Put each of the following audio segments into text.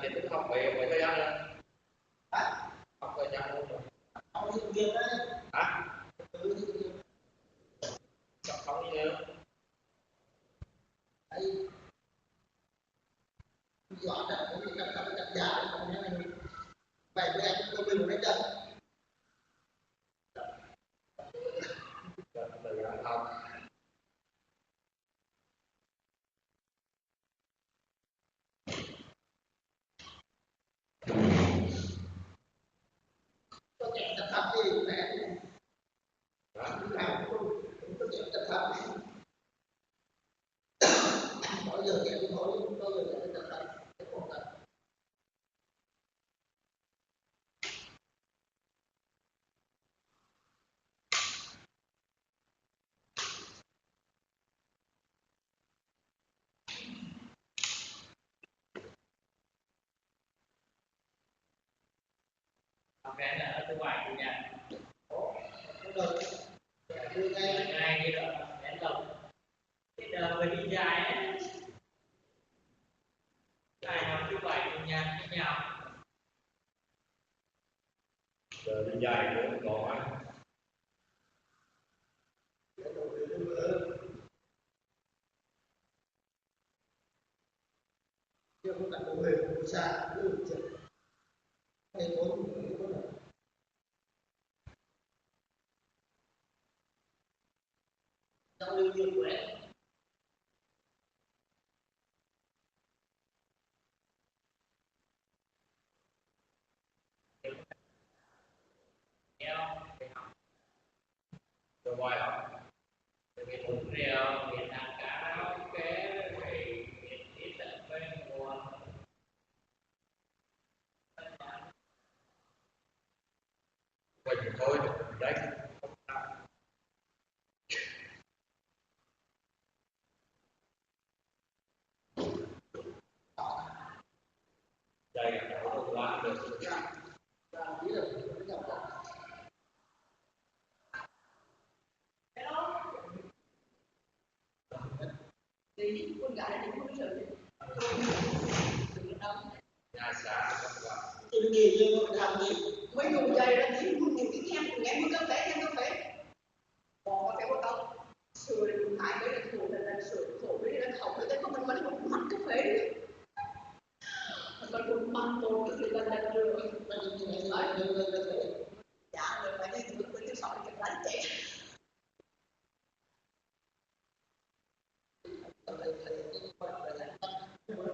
Điện thức học về mấy thời gian rồi? Học thời gian luôn rồi. Hả? Chắc không gì nữa. Học. Cái là thứ bảy chủ nhật. Ngày kia rồi đến đầu. Cái giờ mình đi dài ấy. Dài nào thứ bảy chủ nhật với nhau. Giờ đi dài nữa có ai? Chưa có cả bộ hình xa cứ chuyện hay vốn Trong lưu dương của em. Rồi ngoài đó. Về thú rèo, về đàn cá ráo kế, về ít tận bên nguồn. Vậy thì thôi, đấy. Đây là nó quá được. Thì con gái thì không sợ Nhà xã các bạn. tôi đi như làm gì mấy dùng dây ra thì một cái nghe một cà phê bỏ cà phê vào tao sửa để dùng hai cái thủ là sửa khổ đấy là khẩu đấy không mình vẫn một mặt cà phê đấy còn một mặt một cái gì là được dạ rồi phải đi thử với cái sỏi cái đánh chạy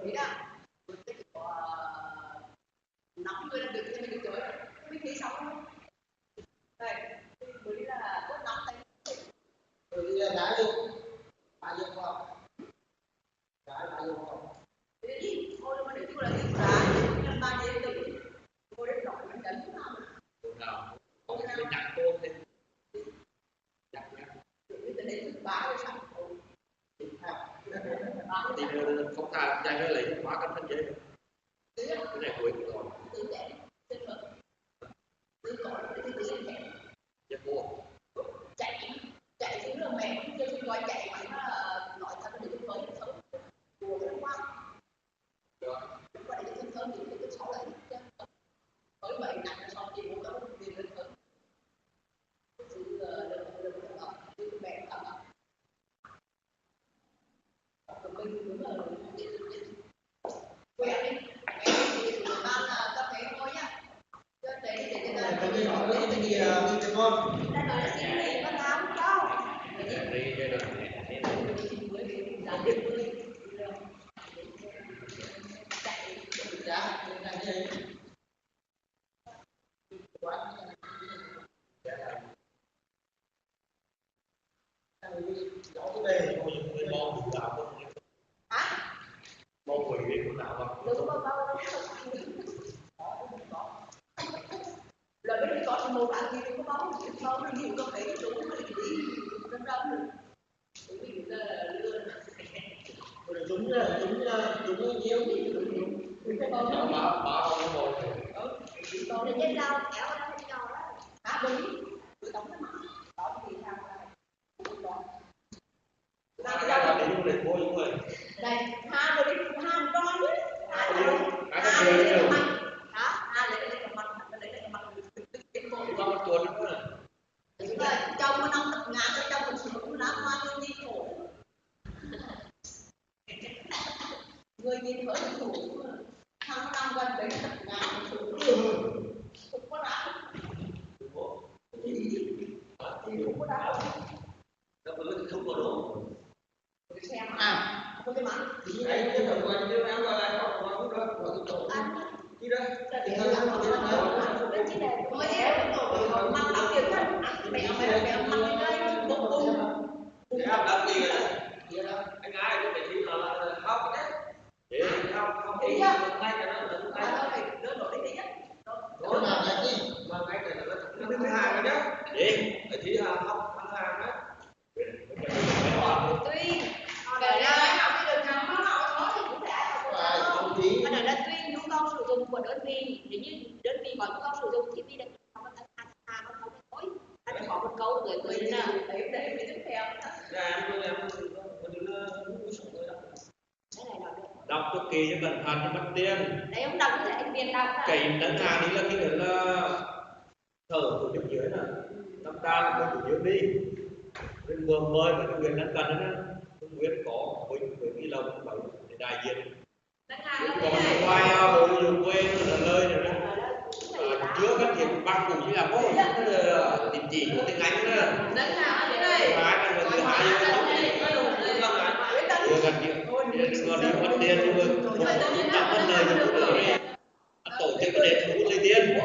đấy à nắm người làm việc cho mình chơi mấy khi xong đây mới là có nắm tay rồi đi đá đi ai dùng không ai dùng không đi thôi mà để tôi là đi đá làm ba đi đi tôi đến đổi mình đánh nào Nào, không phải nhặt cô thì nhặt thì đến thứ ba rồi sao thì không thà chạy cái lấy hóa cân thân giấy cái này cuối rồi chết cô chạy xuống là mẹ không chơi coi chạy mà nói thật là được với thấu của nó quá vậy thì thấu thì cái sáu lại với vậy nặng sau thì cũng có tiền lên thấu sự được mẹ thật mình đúng là luôn. Ta nói là xin nghỉ mà tao không cho. Đi giai đoạn này thế này. Dạ, cái này rõ cái đề Có những cái môn chủ đạo của Hả? môn quỷ đi của nào mà Đúng không? Rồi bây giờ có một bạn gì cũng có bao nhiêu nhiều có thể đúng rồi đi đâm đâm rồi. Vì là lừa. chúng nhiều ba không có môn Còn thì trên đâu kéo ra trên nhau đó. Hả đúng. Tôi tổng cái mặt. Đó thì sao lại. cái là đi du lịch mua những người Đây, hai rồi đi hai con chứ. Hai đi lấy mặt. Hả? Hai lấy cái mặt, lấy cái mặt. con chuột nữa Trong nó nông ngã ở trong một sự lá hoa như đi khổ. Người nhìn thở khổ. Tháng năm gần đấy ngã một sự không có đã. Không có đã. nó không có đủ Cái xe mà không cái mắn. đấy cái phần quan như em gọi là không có đó của cái tổ Ăn đi đó thì hơi làm một cái đó chỉ để mới mang tao tiền thân mẹ mang đi đây bụng bụng đăng ký anh ai cũng phải thi là học đấy không đi đi chưa ngay cái đó là ai đâu phải đỡ nổi đi nhất đó là cái gì mà ngay cái đó là thứ hai rồi đó đi thì học thằng hàng đó tuy để ra học cái đường thắng nó học thì cũng đã học mà này là tuy nhu cầu sử dụng của đơn vị nếu như đơn vị có nhu cầu sử dụng thì đi không có hàng nó không có tối anh có một câu người người nào để tiếp theo đọc cực kỳ cho cẩn thận cho mất tiền đấy ông đọc thì anh viên đọc cày đánh hàng đi là cái người là thở của nhóm dưới nè tâm can của chủ yếu đi bên vừa mời với quyền đánh cần đó không biết có với cái lòng bảy để đại diện còn ngoài bộ dùng quê là nơi này đó chứa các chuyện băng cùng như là có địa chỉ của tiếng Anh đó hai là người thứ hai vừa gần điện còn đi mất tiền nhưng mà cũng chẳng mất lời cho cũng được tổ chức cái để thu hút lấy tiền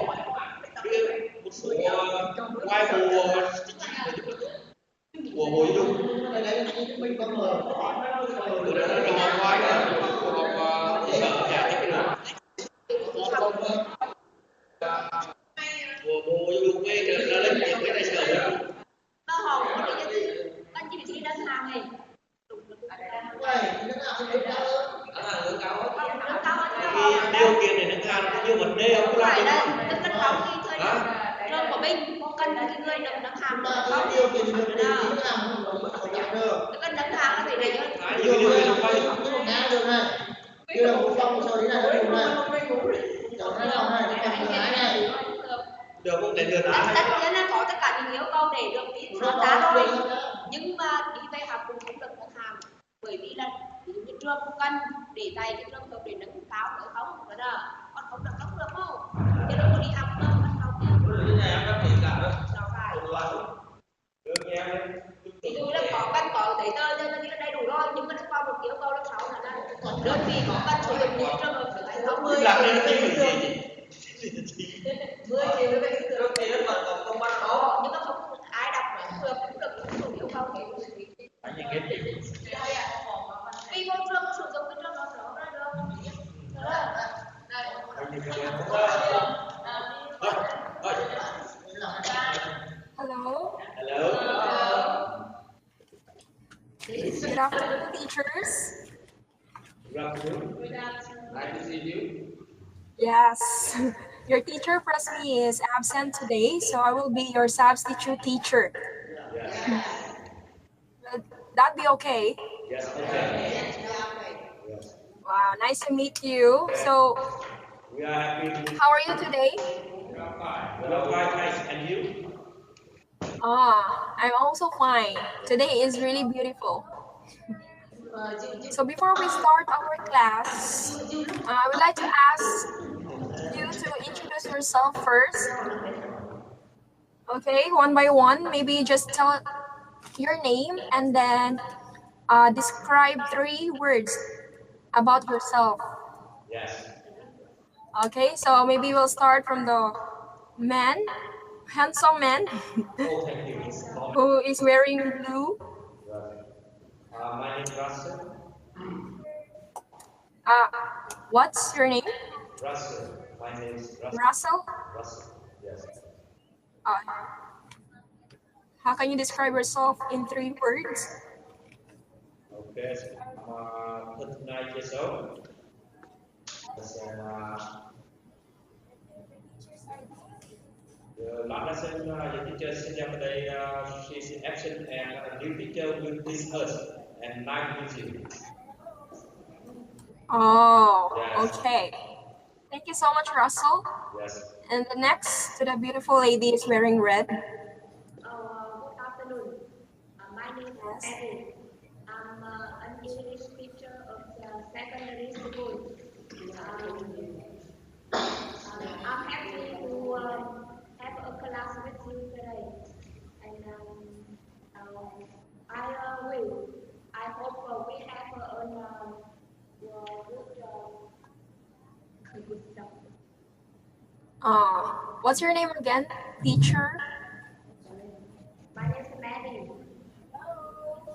một số ngoài bộ của hội dùng mình có mở rồi đó là học ngoài đó học sở nhà cái đó của bộ dùng quê nó lên tiếng với đại sở đó nó học có đi chứ anh chỉ đi đơn hàng này điều kiện để nâng cao nhiều vấn đề không có làm được tức cân đóng khi chơi rơi của mình cần cái người được nâng hàng được không điều kiện được tức cân nâng hàng nó phải để cho nhiều điều kiện phải nghe được này kia là một phong sau đấy là nó đủ này chọn cái nào này này được không để được đã tất nhiên là có tất cả những yêu cầu để được đi tham gia thôi nhưng mà đi về học cũng không được nâng hàng bởi vì là ví dụ như trường không cần để tay cái trường hợp để nâng cao nữa không đó là con không được không chứ đâu có đi học đâu con học cái này em đã kể cả đó sao phải được nha ví dụ là có giấy tờ cho nên là đầy đủ rồi nhưng mà nó qua một yêu cầu lớp 6 là đơn vị có cần sử dụng những trường hợp được hay không 10 làm triệu nên với cái bình gì 10 triệu với bình thường thì nó còn công văn đó nhưng mà không ai đọc được cũng được những đủ yêu cầu đấy anh nhìn cái gì vì con trường sử dụng cái trường đó ra được anh nhìn cái Hello. hello Good afternoon, teachers. good afternoon nice to see you Yes, your teacher Presmi is absent today, so I will be your substitute teacher. Will that be okay? yes okay Wow, nice to meet you. So, we are happy to how are you today? well nice and you I'm also fine. Today is really beautiful. So before we start our class, I would like to ask you to introduce yourself first. Okay, one by one, maybe just tell your name and then describe 3 words about yourself. Yes. Okay, so maybe we'll start from the man, handsome man Oh, thank you. It's Tom. who is wearing blue. Right. My name is Russell. Uh, what's your name? Russell. My name is Russell. Russell? Russell. Yes. Uh, how can you describe yourself in 3 words? Okay. So I'm 39 years old. Yes, and the last lesson, the teacher said yesterday she's in action and a new teacher will teach us and night with you. Oh, Yes. okay. Thank you so much, Russell. Yes. And the next to the beautiful lady is wearing red. Good afternoon. My name is Eddie. I'm an English teacher of the secondary school. I'm happy to have a class with you today. And I hope we have a good stuff. What's your name again, teacher? My name is Maddie.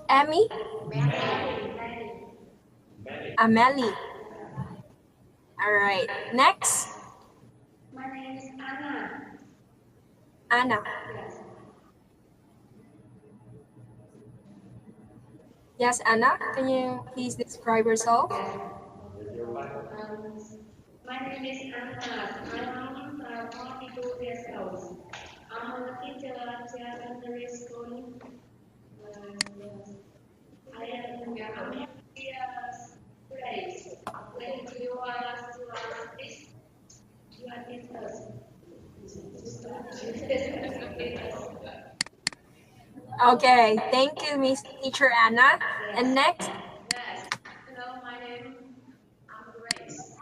Emmy? Maddie. Amelie. All right. Next, My name is Anna. Anna. Yes. Yes, Anna. Can you please describe yourself? My name is Anna. I'm 42 years old. I'm a teacher at secondary school. I am here place. When you are teachers. Okay. Thank you, Miss Teacher Anna. And next, Yes. Hello, my name. I'm Grace.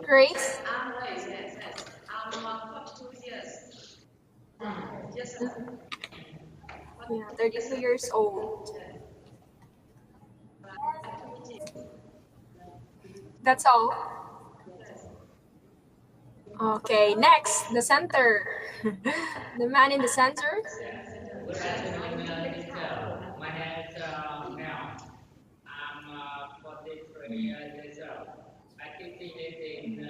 Grace. I'm Grace. Yes. I'm 42 years. Yes. Yeah, 32 years old. That's all. Okay, next, the center. The man in the center. Good afternoon, teacher. My name is Mel. I'm 43 years old. I teach in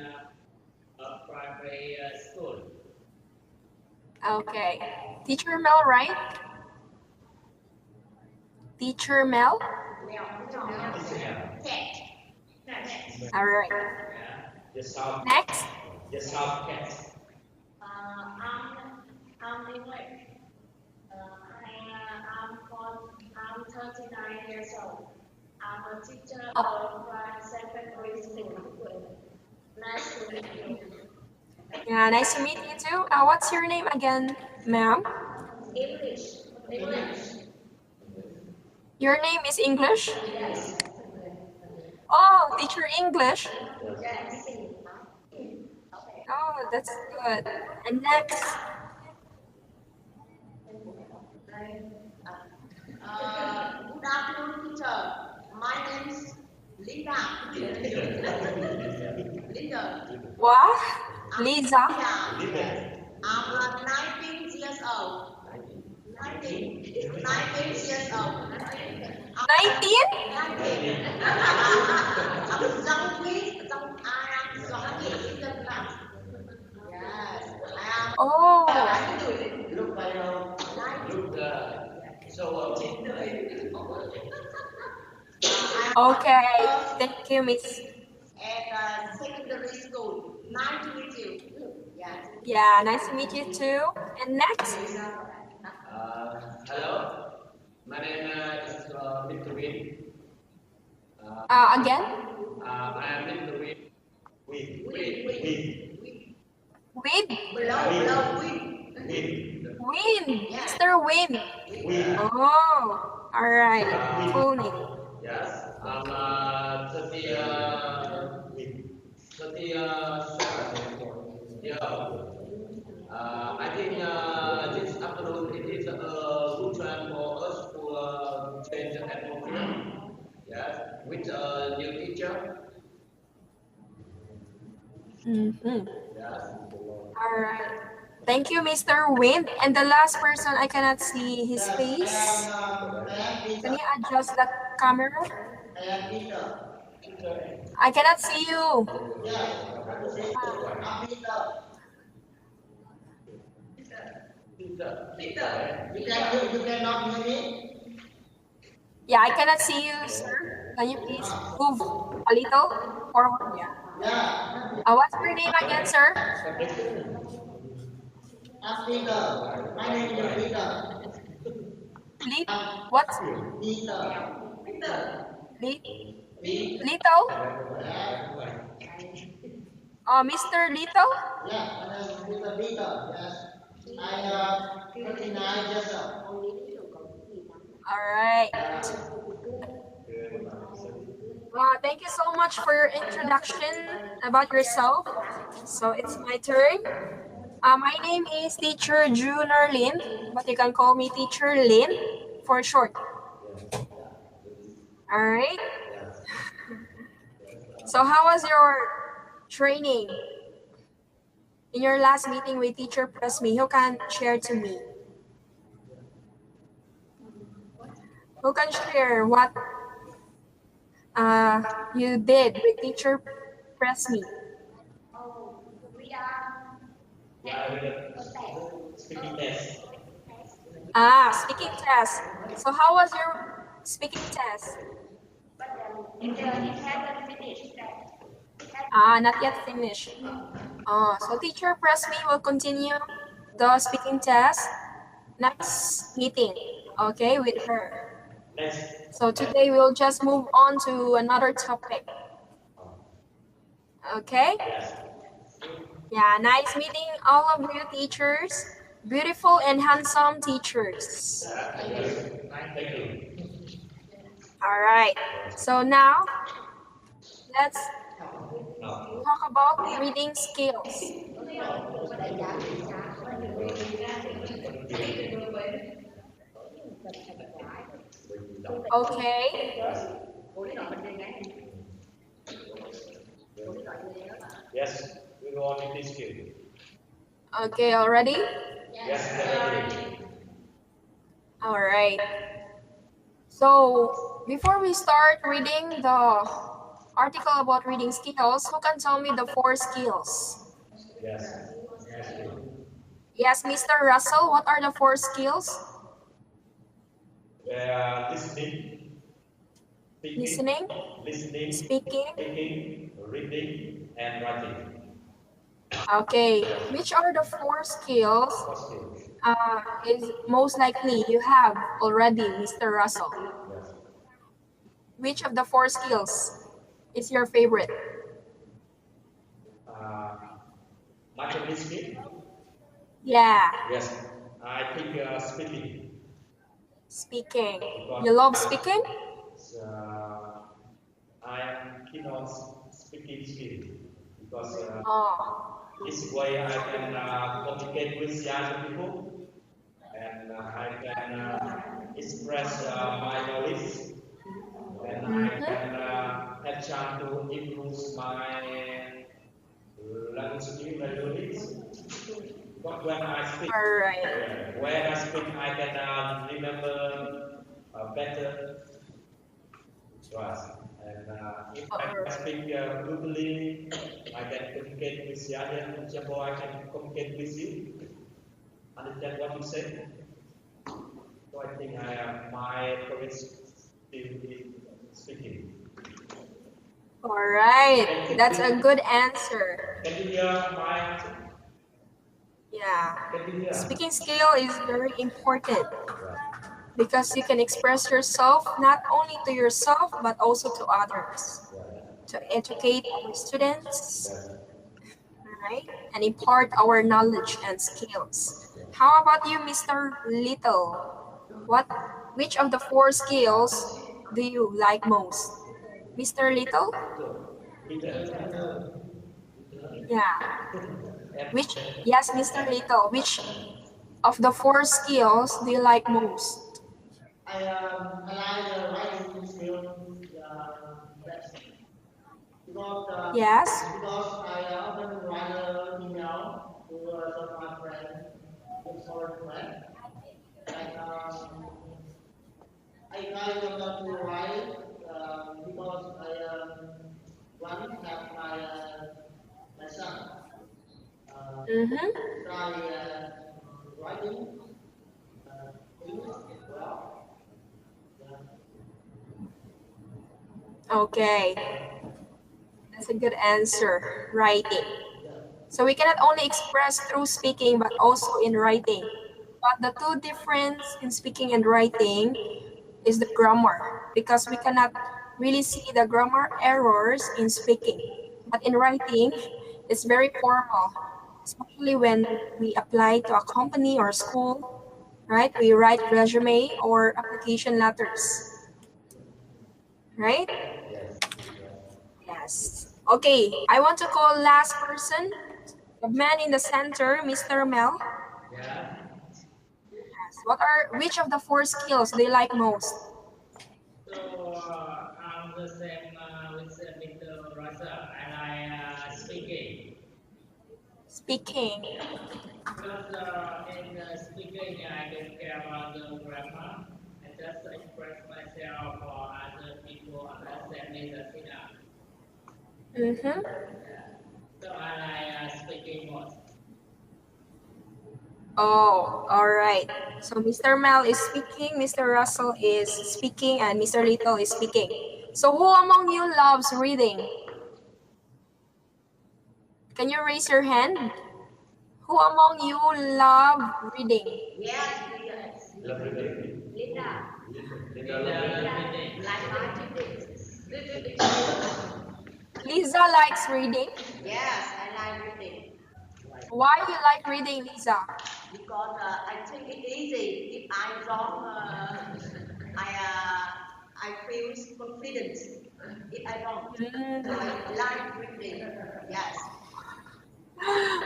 a primary school. Okay. Teacher Mel, right? Teacher Mel? All right. Yes, south. Next. Yes, south cat. I'm English. I'm 39 years old. I'm a teacher of secondary school. Nice to meet you. Yeah, nice to meet you too. What's your name again, ma'am? English. Your name is English? Yes. Oh, teacher English. Yes. Oh, that's good. And next. Good afternoon, teacher. My name is Linda. Linda. What? Lisa. Yes. I'm 19 years old. 19 years old. 19? 19. I'm Yes. Oh, Look so okay. Thank you, Miss. At secondary school. Nice to meet you. Yes. Yeah, nice to meet you too. And next. hello. My name is Mr. Win. Again? I am Mr. Win. Win. Below. Win. Mr. Win. Oh, all right. Cool name. Yes. I'm 30 years I think this afternoon it is a good time for us to change the atmosphere. Yes, with a new teacher. Yes. All right. Thank you, Mr. Win. And the last person, I cannot see his face. Can you adjust the camera? I cannot see you. You cannot hear me? Yeah, I cannot see you, sir. Can you please move a little forward? Yeah. What's your name again, sir? Peter. My name is Peter. What's Peter. Little? Mr. Little? Yeah, my name is Peter. Yes. I 39 years old. All right. Thank you so much for your introduction about yourself. So it's my turn. My name is Teacher Junior Lin, but you can call me Teacher Lin for short. All right. So how was your training? In your last meeting with Teacher Presme, who can share to me? Who can share what you did with Teacher Presme? We are Speaking test. Speaking test. So how was your speaking test? but it hasn't finished that. Not yet finished. So Teacher Presme will continue the speaking test next meeting, okay, with her. Next. So today we'll just move on to another topic. Okay? Yeah, nice meeting all of you teachers. Beautiful and handsome teachers. Thank you. All right. So now, let's talk about reading skills. Okay. Yes, we go on with this skill. Okay, already? Yes, definitely. All right. So, before we start reading the article about reading skills, who can tell me the 4 skills? Yes. Yes, Mr. Russell, what are the 4 skills? Listening, speaking, reading, and writing. Okay, which are the 4 skills is most likely you have already, Mr. Russell? Yes. Which of the 4 skills is your favorite? Much of listening. Yeah, Yes. I think speaking. speaking. You love speaking? I am keen on speaking skill because this way I can communicate with young people and I can express my knowledge and I can have chance to improve my language skill regularly. But when I speak, I can remember better. And if I speak brutally, I can communicate with the other. For example, I can communicate with you, understand what you say. So I think my favorite skill is speaking. All right, that's a good answer. Can you hear my answer? Yeah, speaking skill is very important because you can express yourself not only to yourself but also to others, to educate our students, right, and impart our knowledge and skills. How about you, Mr. Little? Which of the 4 skills do you like most? Mr. Little? Yeah. Which, yes, Mr. Little, which of the 4 skills do you like most? I like the writing skill best Yes. because I often write an email to some of my friends, some sort of friend. Like I try not to write because want to have my son try writing English well. Okay, that's a good answer. Writing. So we cannot only express through speaking, but also in writing. But the two difference in speaking and writing is the grammar, because we cannot really see the grammar errors in speaking. But in writing, it's very formal, especially when we apply to a company or school, right? We write resume or application letters, right? Yes. Okay, I want to call last person, the man in the center, Mr. Mel. Yeah. Which of the 4 skills do you like most? So I'm the same with Mr. Rasa, and I speaking. Speaking. Because in speaking, I don't care about the grammar. I just express myself for other people understand me the enough. Mm-hmm. So I like speaking most. Oh, all right. So Mr. Mel is speaking, Mr. Russell is speaking, and Mr. Little is speaking. So who among you loves reading? Can you raise your hand? Who among you love reading? Yes, yes. Love reading. Linda, Linda love reading. like my reading. Lisa likes reading. Yes, I like reading Why you like reading, Lisa? because I think it's easy. If I don't, I feel confident. If I don't, so I like reading. Yes.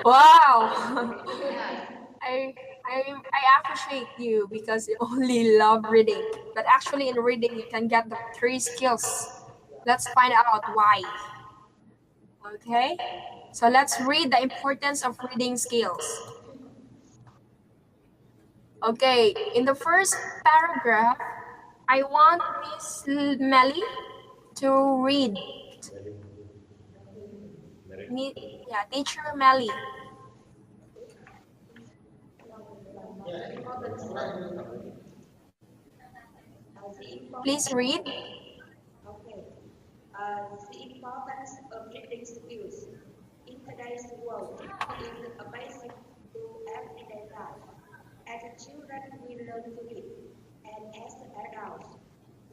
Wow. Yes. I appreciate you because you only love reading. But actually in reading you can get the 3 skills. Let's find out why. Okay? So let's read the importance of reading skills. Okay, in the first paragraph, I want Miss Melly to read. Teacher Melly. Please read. Okay. The importance of reading skills in today's world is a basic to everyday life. As children, we learn to read, and as adults,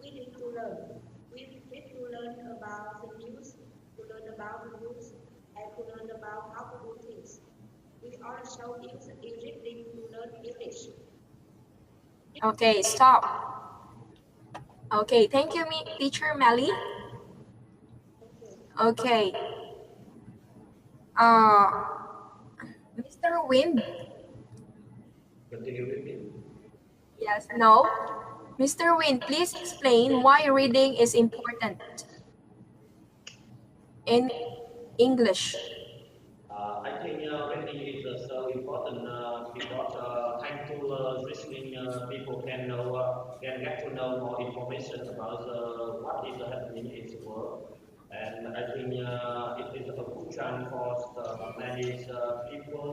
we need to learn. We need to learn about the news, to learn about the rules, and to learn about how to do things. We also use reading to learn English. Okay, stop. Okay, thank you, Teacher Melly. Okay. Mr. Wind. Continue reading. Yes, no. Mr. Wind, please explain why reading is important in English. I think reading is so important because thanks to listening, people can get to know more information about what is happening in the world. And I think it is a good chance for many people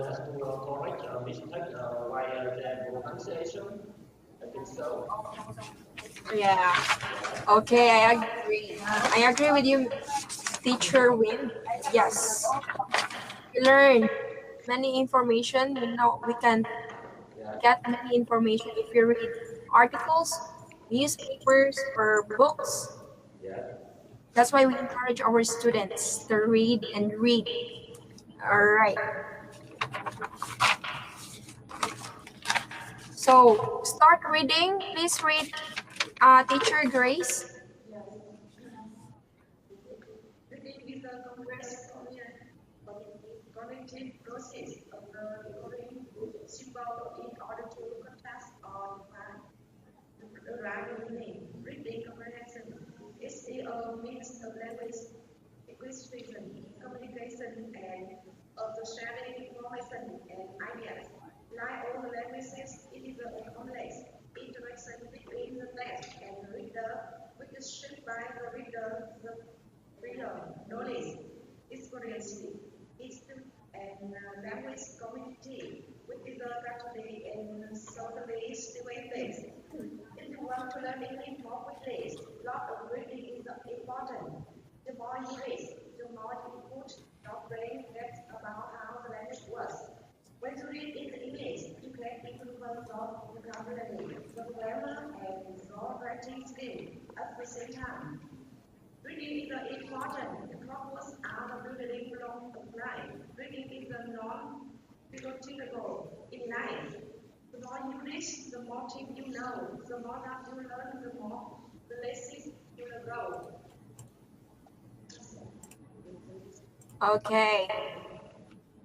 just to correct mistakes while their pronunciation. I think so. Yeah. Okay, I agree. I agree with you, Teacher Win. Yes. We learn many information. We can get many information if you read articles, newspapers, or books. Yeah. That's why we encourage our students to read and read. All right. So start reading. Please read, Teacher Grace. Reading is a complex cognitive process of the decoding symbol in order to contrast or define the right meaning. Reading comprehension is the means of language acquisition, communication, and of the sharing information and ideas. Like all the languages, it is a complex interaction between the text and the reader, which is shaped by the reader knowledge, experience, history, and language community, which is culturally and socially stimulating. If you want to learn English more quickly, lot of reading is important. The more you read, the more you put your brain gets about how the language works. When you read in English, you can improve your vocabulary, your grammar, and your writing skill at the same time. Reading is important. The purpose are the building block of life. Reading is a non-negotiable in life. The more you read, the more things you know. The more that you learn, the more the lessons you will grow. Okay.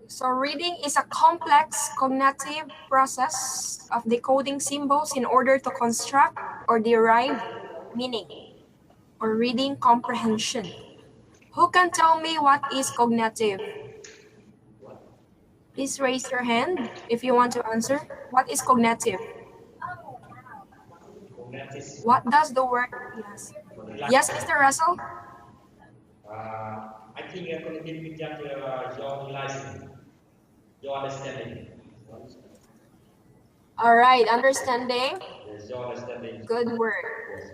So reading is a complex cognitive process of decoding symbols in order to construct or derive meaning, or reading comprehension. Who can tell me what is cognitive? Please raise your hand if you want to answer. What is cognitive? Cognitive. What does the word? Yes. Yes, Mr. Russell? I think cognitive is just your realizing, your understanding. All right, understanding. Yes, your understanding. Good word. Yes.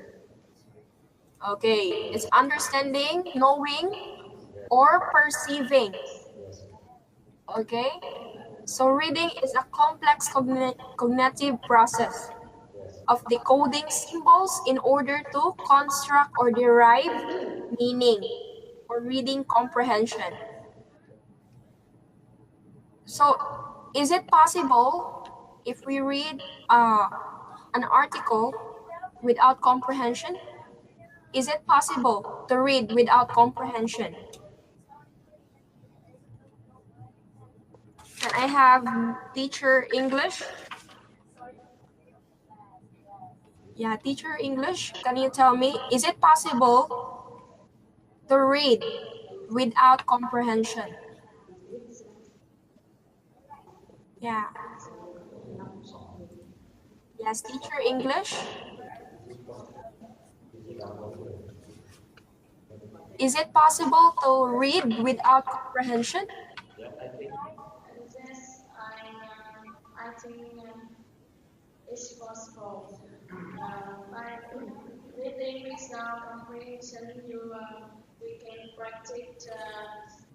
Okay, it's understanding, knowing, or perceiving. Yes. Okay, so reading is a complex cognitive process Yes. of decoding symbols in order to construct or derive meaning, or reading comprehension. So, is it possible if we read an article without comprehension? Is it possible to read without comprehension? Can I have teacher English? Yeah, teacher English, can you tell me, is it possible to read without comprehension? Yeah. Yes, teacher English. Is it possible to read without comprehension? Yeah, I think. Yes, I think it's possible. By reading without comprehension, we can practice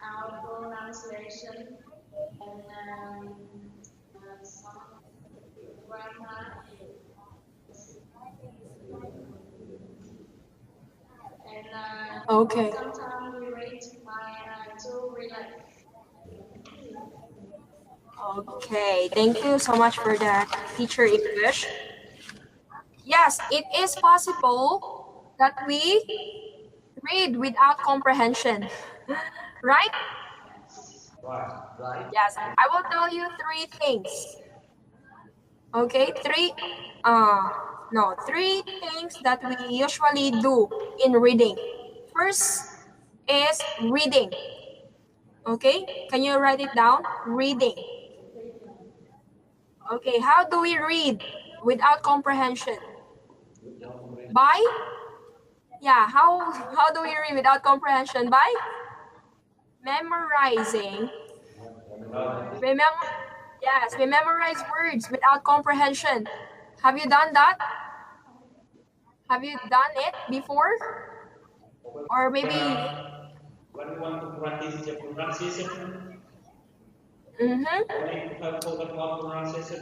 our pronunciation and some grammar. And Okay. sometimes we read to relax. Okay, thank you so much for that, teacher English. Yes, it is possible that we read without comprehension, right? Right. Yes, I will tell you three things. Okay, three things that we usually do in reading. First is reading. Okay, can you write it down? Reading. Okay, how do we read without comprehension? By? Yeah, how do we read without comprehension? By memorizing. Yes, we memorize words without comprehension. Have you done that? Have you done it before? Or maybe... When we want to practice the pronunciation, Mm-hmm. only focus on pronunciation,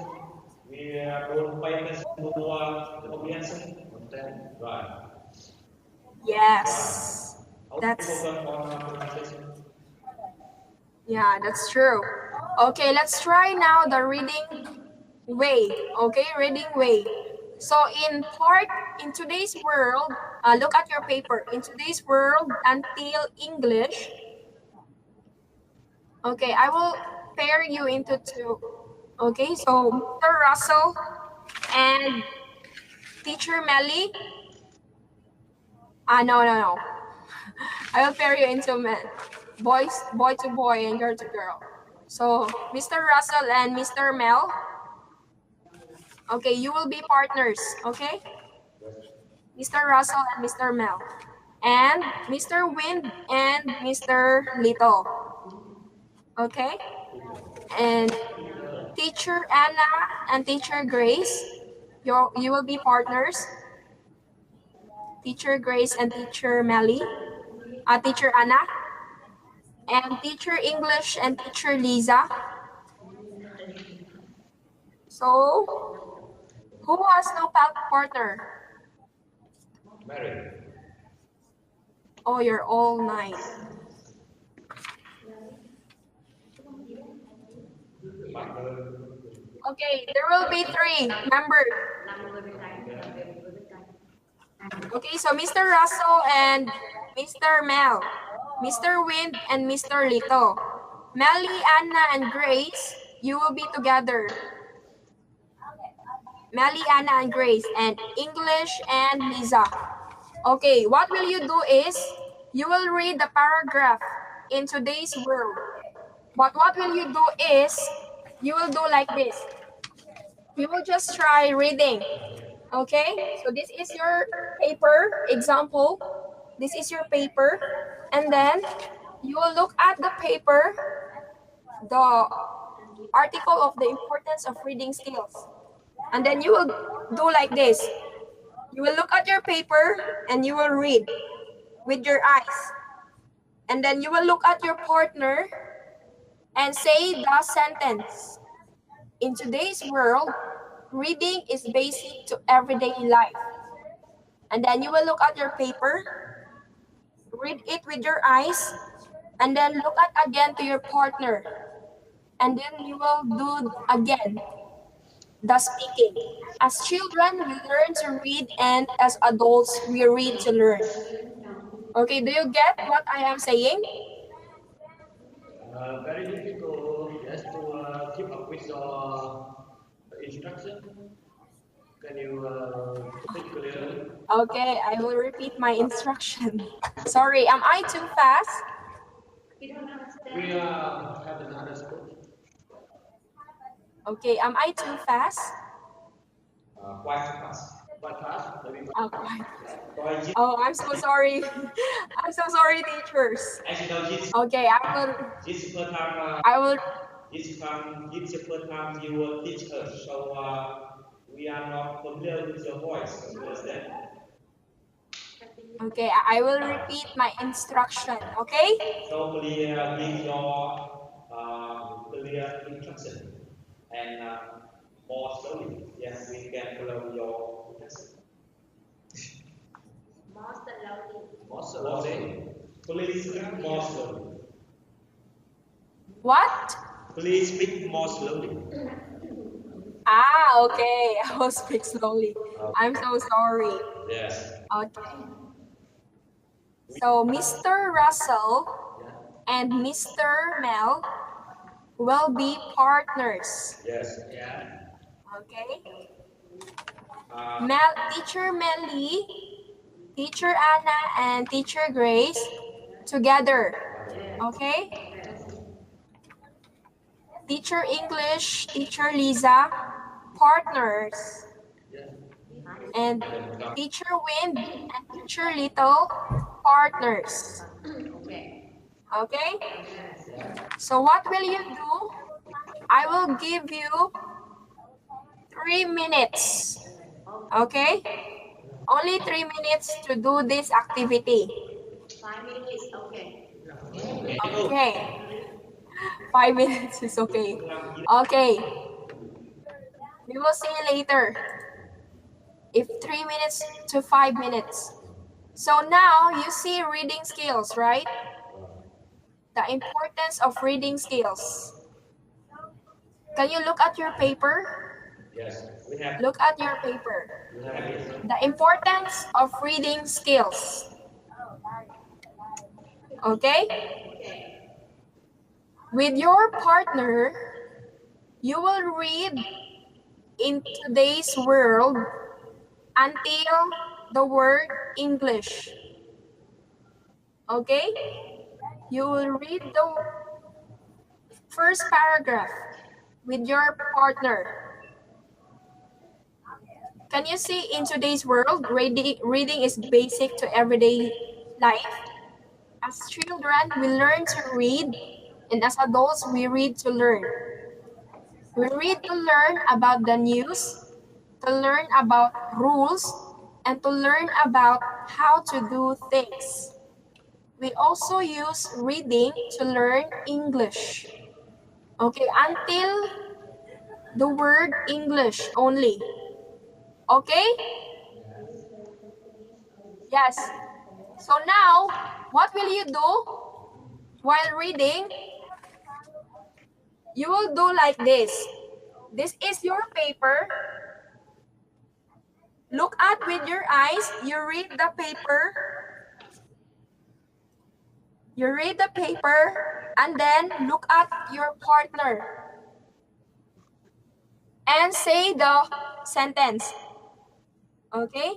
we don't pay attention to the comprehension. Right. Yes. That's... Focus on pronunciation. Yeah, that's true. Okay, let's try now the reading way. Okay, reading way. So in today's world, look at your paper. In today's world, until English Okay, I will pair you into two. Okay, so Mr. Russell and Teacher Melly. No. I will pair you into men. Boy to boy and girl to girl. So Mr. Russell and Mr. Mel. Okay, you will be partners. Okay, Mr. Russell and Mr. Mel, and Mr. Wind and Mr. Little. Okay, and Teacher Anna and Teacher Grace. You will be partners. Teacher Grace and Teacher Melly. Teacher Anna and Teacher English and Teacher Lisa. So, who has no partner? Mary. Oh, you're all 9. Okay, there will be 3 members. Okay, so Mr. Russell and Mr. Mel, Mr. Wind and Mr. Lito. Melly, Anna, and Grace, you will be together. Melly, Anna, and Grace, and English and Lisa. Okay, what will you do is, you will read the paragraph in today's world. But what will you do is, you will do like this. You will just try reading. Okay, so this is your paper example. This is your paper. And then you will look at the paper, the article of the importance of reading skills. And then you will do like this. You will look at your paper and you will read with your eyes. And then you will look at your partner and say the sentence. In today's world, reading is basic to everyday life. And then you will look at your paper, read it with your eyes, and then look at again to your partner. And then you will do again the speaking. As children, we learn to read, and as adults, we read to learn. Okay, do you get what I am saying? Very difficult, yes, to keep up with your instruction. Can you speak clearly? Okay, I will repeat my instruction. Sorry, am I too fast? We haven't understood. Okay, am I too fast? Quite fast. Quite fast. Quite. Oh, I'm so sorry. I'm so sorry, teachers. Okay, This is the first time. This is the first time you will teach us, so we are not familiar with your voice. You understand? Okay, I will repeat my instruction. Okay. So please give your clear instruction and more slowly. Yes, we can follow your instruction. More slowly. Please speak more slowly. What? Please speak more slowly. Okay. I will speak slowly. I'm so sorry. Yes. Okay. So Mr. Russell and Mr. Mel will be partners. Yes. Yeah. Okay. Teacher Melly, Teacher Anna, and Teacher Grace together. Okay. Teacher English, Teacher Lisa, partners. And Teacher Wind and Teacher Little, partners. Okay? So what will you do? I will give you 3 minutes. Okay? Only 3 minutes to do this activity. 5 minutes, okay. Okay. 5 minutes is okay. Okay. We will see you later. If 3 minutes to 5 minutes. So now you see reading skills, right? The importance of reading skills. Can you look at your paper? Yes. We have. Look at your paper. The importance of reading skills. Okay? With your partner, you will read in today's world until the word English. Okay? You will read the first paragraph with your partner. Can you see, in today's world, reading is basic to everyday life? As children, we learn to read, and as adults, we read to learn. We read to learn about the news, to learn about rules, and to learn about how to do things. We also use reading to learn English. Okay, until the word English only. Okay? Yes. So now, what will you do while reading? You will do like this. This is your paper. Look at with your eyes. You read the paper. You read the paper and then look at your partner and say the sentence. Okay?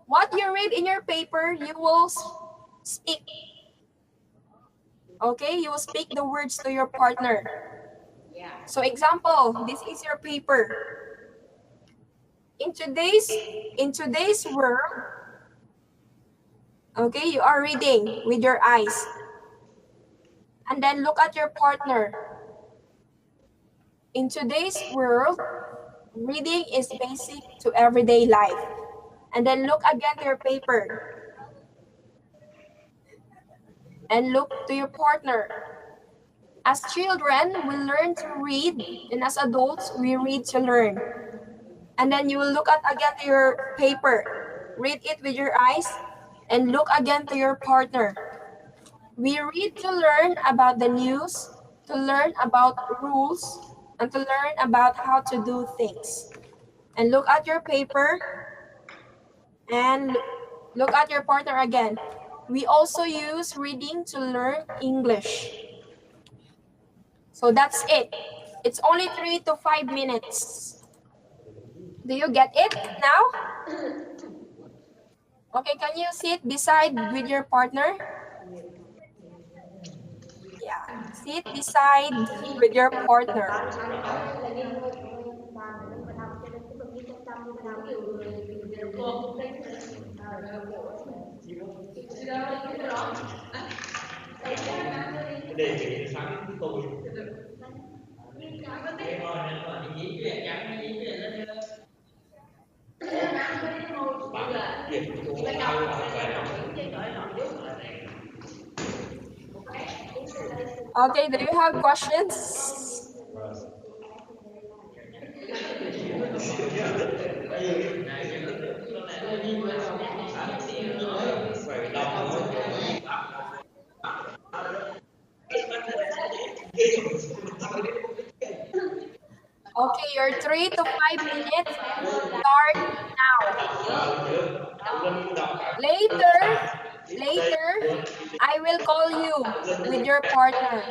What you read in your paper, you will speak. Okay? You will speak the words to your partner. So example, this is your paper. In today's world, okay, you are reading with your eyes. And then look at your partner. In today's world, reading is basic to everyday life. And then look again to your paper. And look to your partner. As children, we learn to read, and as adults, we read to learn. And then you will look at again to your paper. Read it with your eyes, and look again to your partner. We read to learn about the news, to learn about rules, and to learn about how to do things. And look at your paper, and look at your partner again. We also use reading to learn English. So that's it. It's only 3 to 5 minutes. Do you get it now? Okay, can you sit beside with your partner? Yeah, sit beside with your partner. Đề nghị sáng chúng tôi bạn việc của tôi là phải Okay, do you have questions? Okay, your 3 to 5 minutes start now. Later, I will call you with your partner.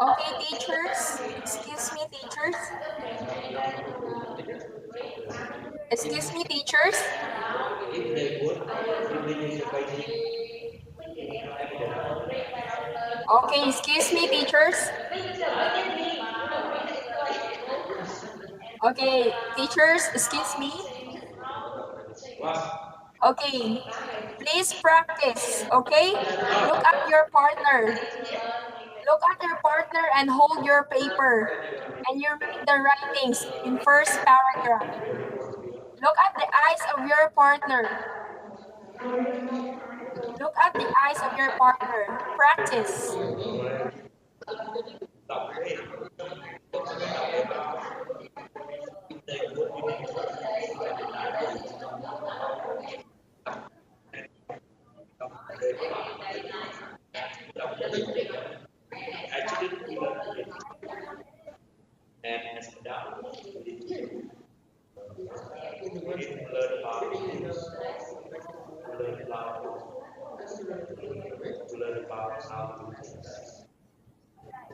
Okay, teachers. Excuse me, teachers. Excuse me, teachers. Okay, excuse me, teachers. Okay, teachers, excuse me. Okay, please practice, okay? Look at your partner. Look at your partner and hold your paper. And you read the writings in first paragraph. Look at the eyes of your partner. Look at the eyes of your partner. Practice. Đọc đi. Tình của mình actually and as a down we need to learn about how to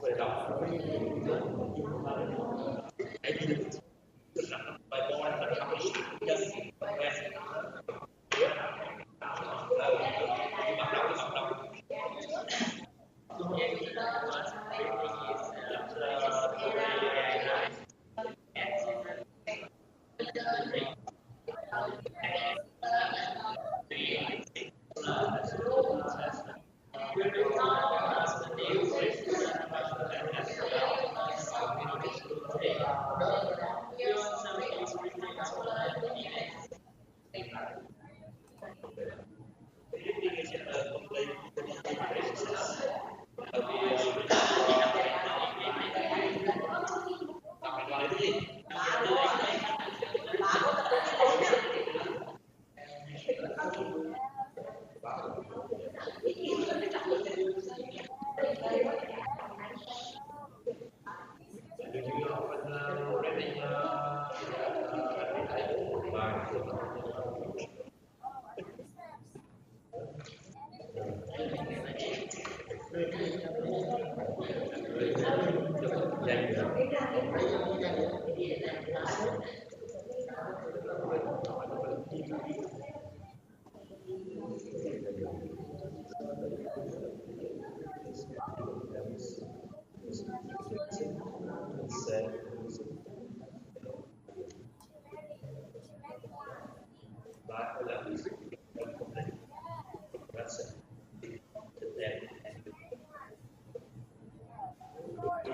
về đọc bài môn là học dân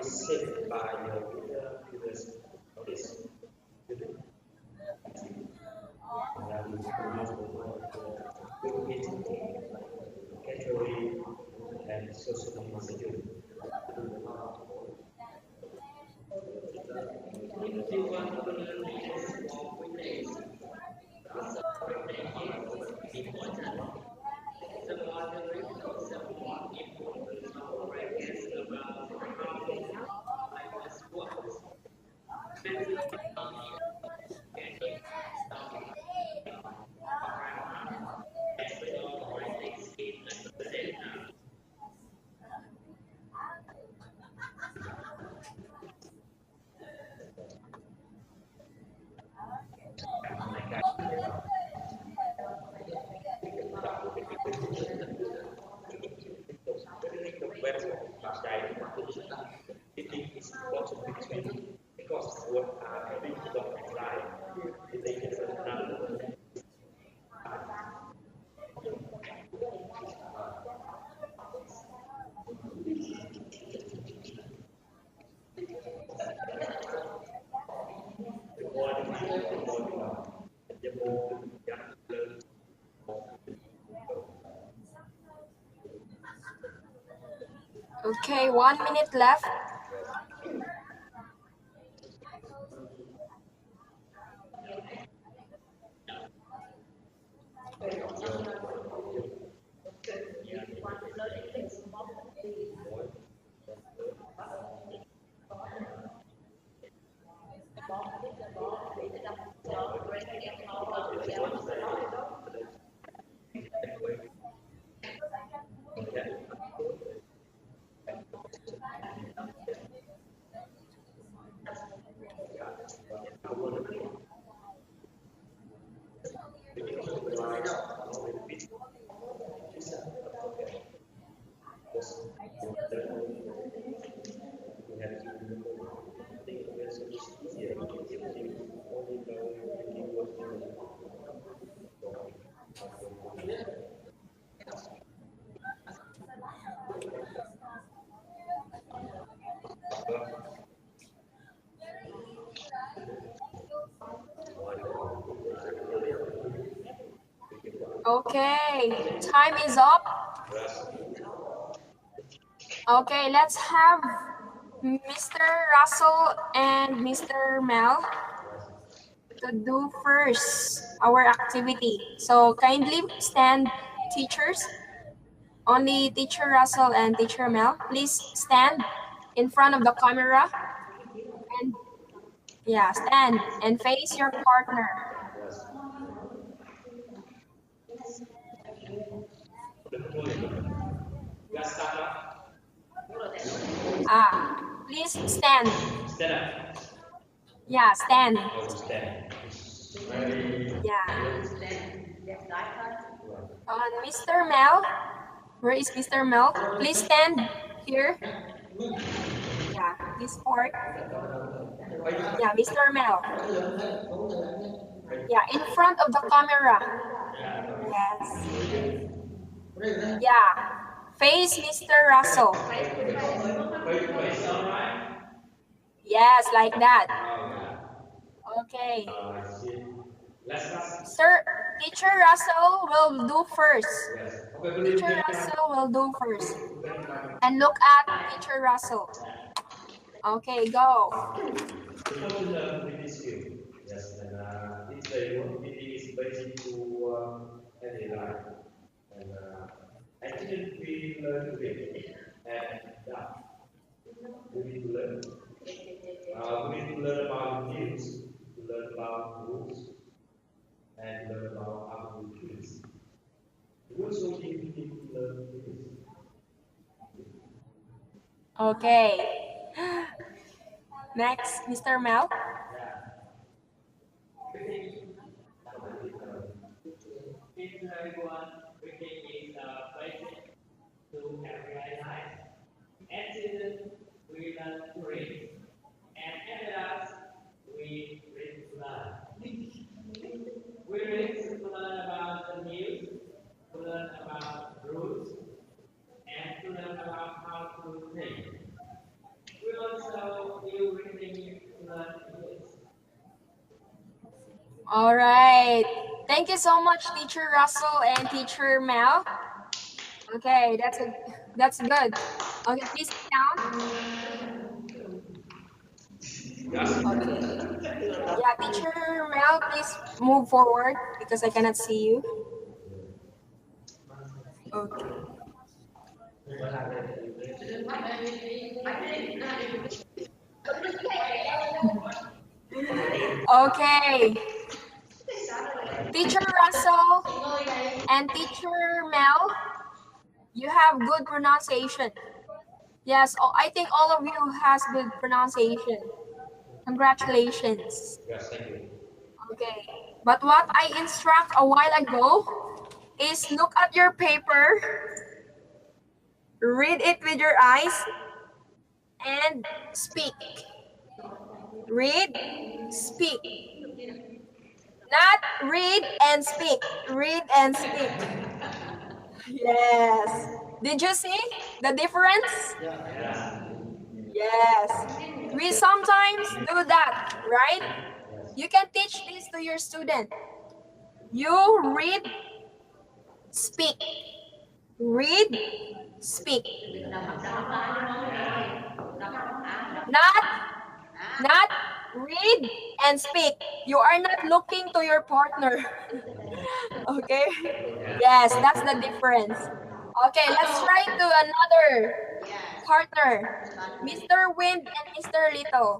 saved by your previous notice. Category and social procedure. If you want to learn more English, important. Someone to read or someone important to practice about how language works. It is important between because what are having to apply they different number. Okay, 1 minute left. Okay, time is up. Yes. Okay, let's have Mr. Russell and Mr. Mel to do first our activity. So kindly stand, teachers. Only Teacher Russell and Teacher Mel, please stand in front of the camera and yeah, stand and face your partner. Yes. Betul itu. Gas start. Please stand. Stand up. Yeah, stand. Oh, stand. Yeah. Mr. Mel, where is Mr. Mel? Please stand here. Yeah, this part. Yeah, Mr. Mel. Yeah, in front of the camera. Yes. Yeah. Face Mr. Russell. Yes, like that. Okay. Sir, Teacher Russell will do first. Teacher Russell will do first. And look at Teacher Russell. Okay, go. Because in the reading skill, yes, and it's a reading is basic to any life, and I think we learn to read, and yeah, we need to learn. We need to learn about news, to learn about rules, and learn about how to do things. We also need to learn this. Okay. Next, Mr. Mel. Everyone, reading is basic to everyday life. As children, we learn to read, and adults, we read to learn. We read to learn about the news, to learn about rules, and to learn about how to think. We also use reading to learn English. All right. Thank you so much, Teacher Russell and Teacher Mel. Okay, that's good. Okay, please sit down. Okay. Yeah, Teacher Mel, please move forward because I cannot see you. Okay. Okay. Teacher Russell and Teacher Mel, you have good pronunciation. Yes, I think all of you has good pronunciation. Congratulations. Yes, thank you. Okay. But what I instruct a while ago is look at your paper, read it with your eyes, and speak. Read, speak. Not read and speak. Read and speak. Yes. Did you see the difference? Yes. We sometimes do that, right? You can teach this to your student. You read, speak. Read, speak. Not read and speak. You are not looking to your partner. Okay? Yes, that's the difference. Okay, let's try to another partner. Mr. Wind and Mr. Little.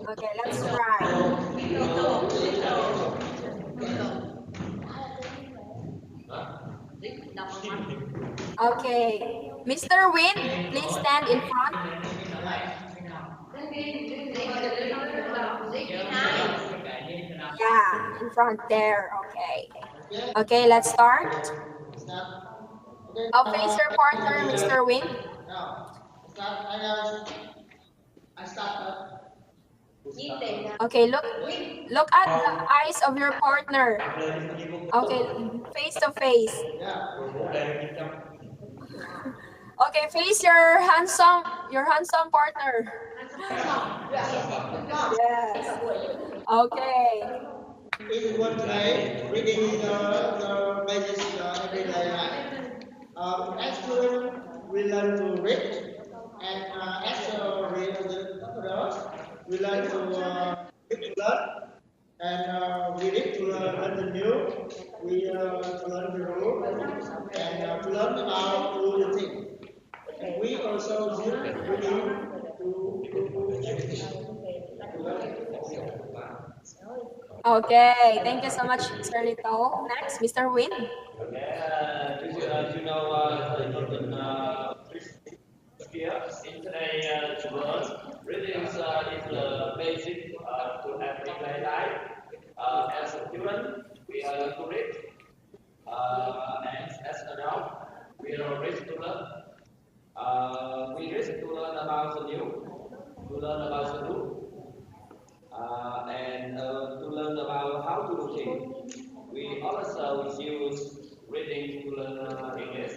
Okay, let's try. Okay. Mr. Wind, please stand in front. Yeah, in front there. Okay. Okay, let's start. I'll face your partner, Mr. Wing. Okay, look at the eyes of your partner. Okay, face to face. Okay, face your handsome partner. Yes. Okay. in one day, reading the basic everyday life. As children, we learn to read, and as adults, we learn to learn, and we need to learn the new. We to learn the rule, and to learn how to do the thing. And we also use reading to education. Okay, thank you so much, Mr. Lito. Next, Mr. Win. As you know, here in today's world, reading is basic to everyday life. As a student, we are to read, and as adult, we are ready to learn. We read to learn about the new, to learn about the new, and to learn about how to do things. We also use reading to learn English.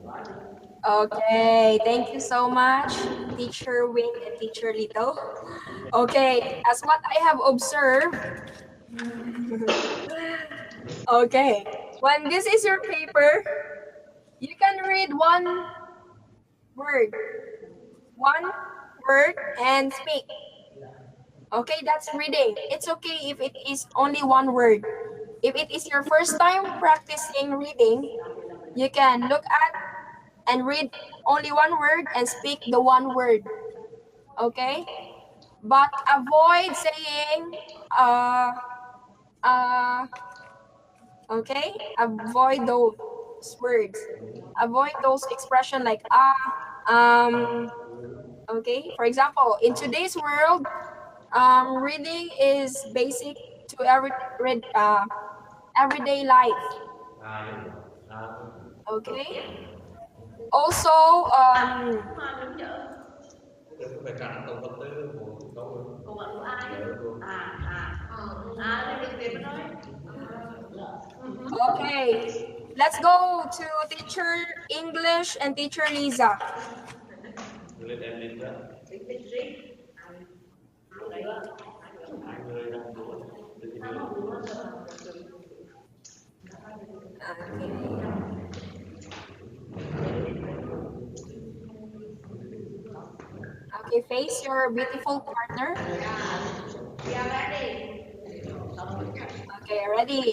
Right? Okay, thank you so much, Teacher Win and Teacher Lito. Okay, as what I have observed, okay, when this is your paper, you can read one word, and speak. Okay, that's reading. It's okay if it is only one word. If it is your first time practicing reading, you can look at and read only one word and speak the one word. Okay? But avoid saying okay? Avoid those words. Avoid those expressions like okay? For example, in today's world, reading is basic to everyday life. Okay? Also, Phải trả tổng hợp tới của câu Còn bạn của ai? Để Việt nói. okay, let's go to teacher English and teacher Lisa. lên em lên đó. Hai người đang đuổi. Okay, face your beautiful partner. Yeah, ready. Okay, ready.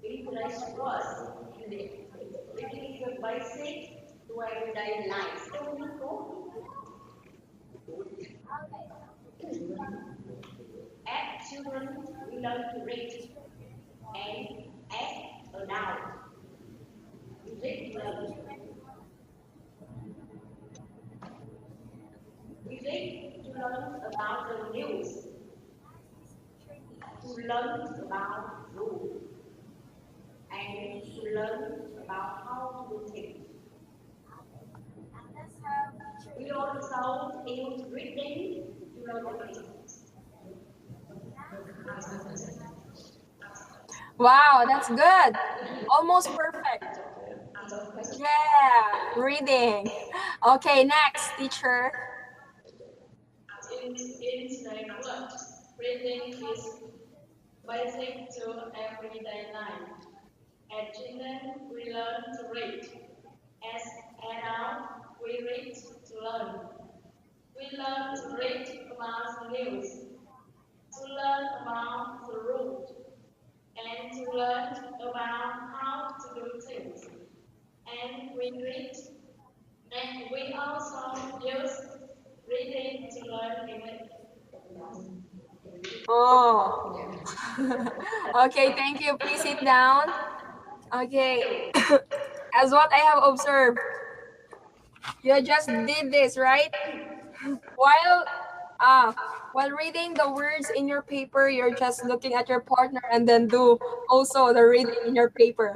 English was reading is a basic to everyday life. As children, we learn to read, and as adults, we read learn. We read to learn about the news, to learn about rules, and to learn about how to do things. We also use reading to learn things. Wow, that's good. Almost perfect. Yeah, reading. Okay, next, teacher. In today's world, reading is basic to everyday life. As children, we learn to read. As adults, we read to learn. We learn to read about the news, to learn about the rules, and to learn about how to do things. And we read, and we also use reading to learn English. Oh. Okay, thank you. Please sit down. Okay. As what I have observed, you just did this, right? While reading the words in your paper, you're just looking at your partner and then do also the reading in your paper.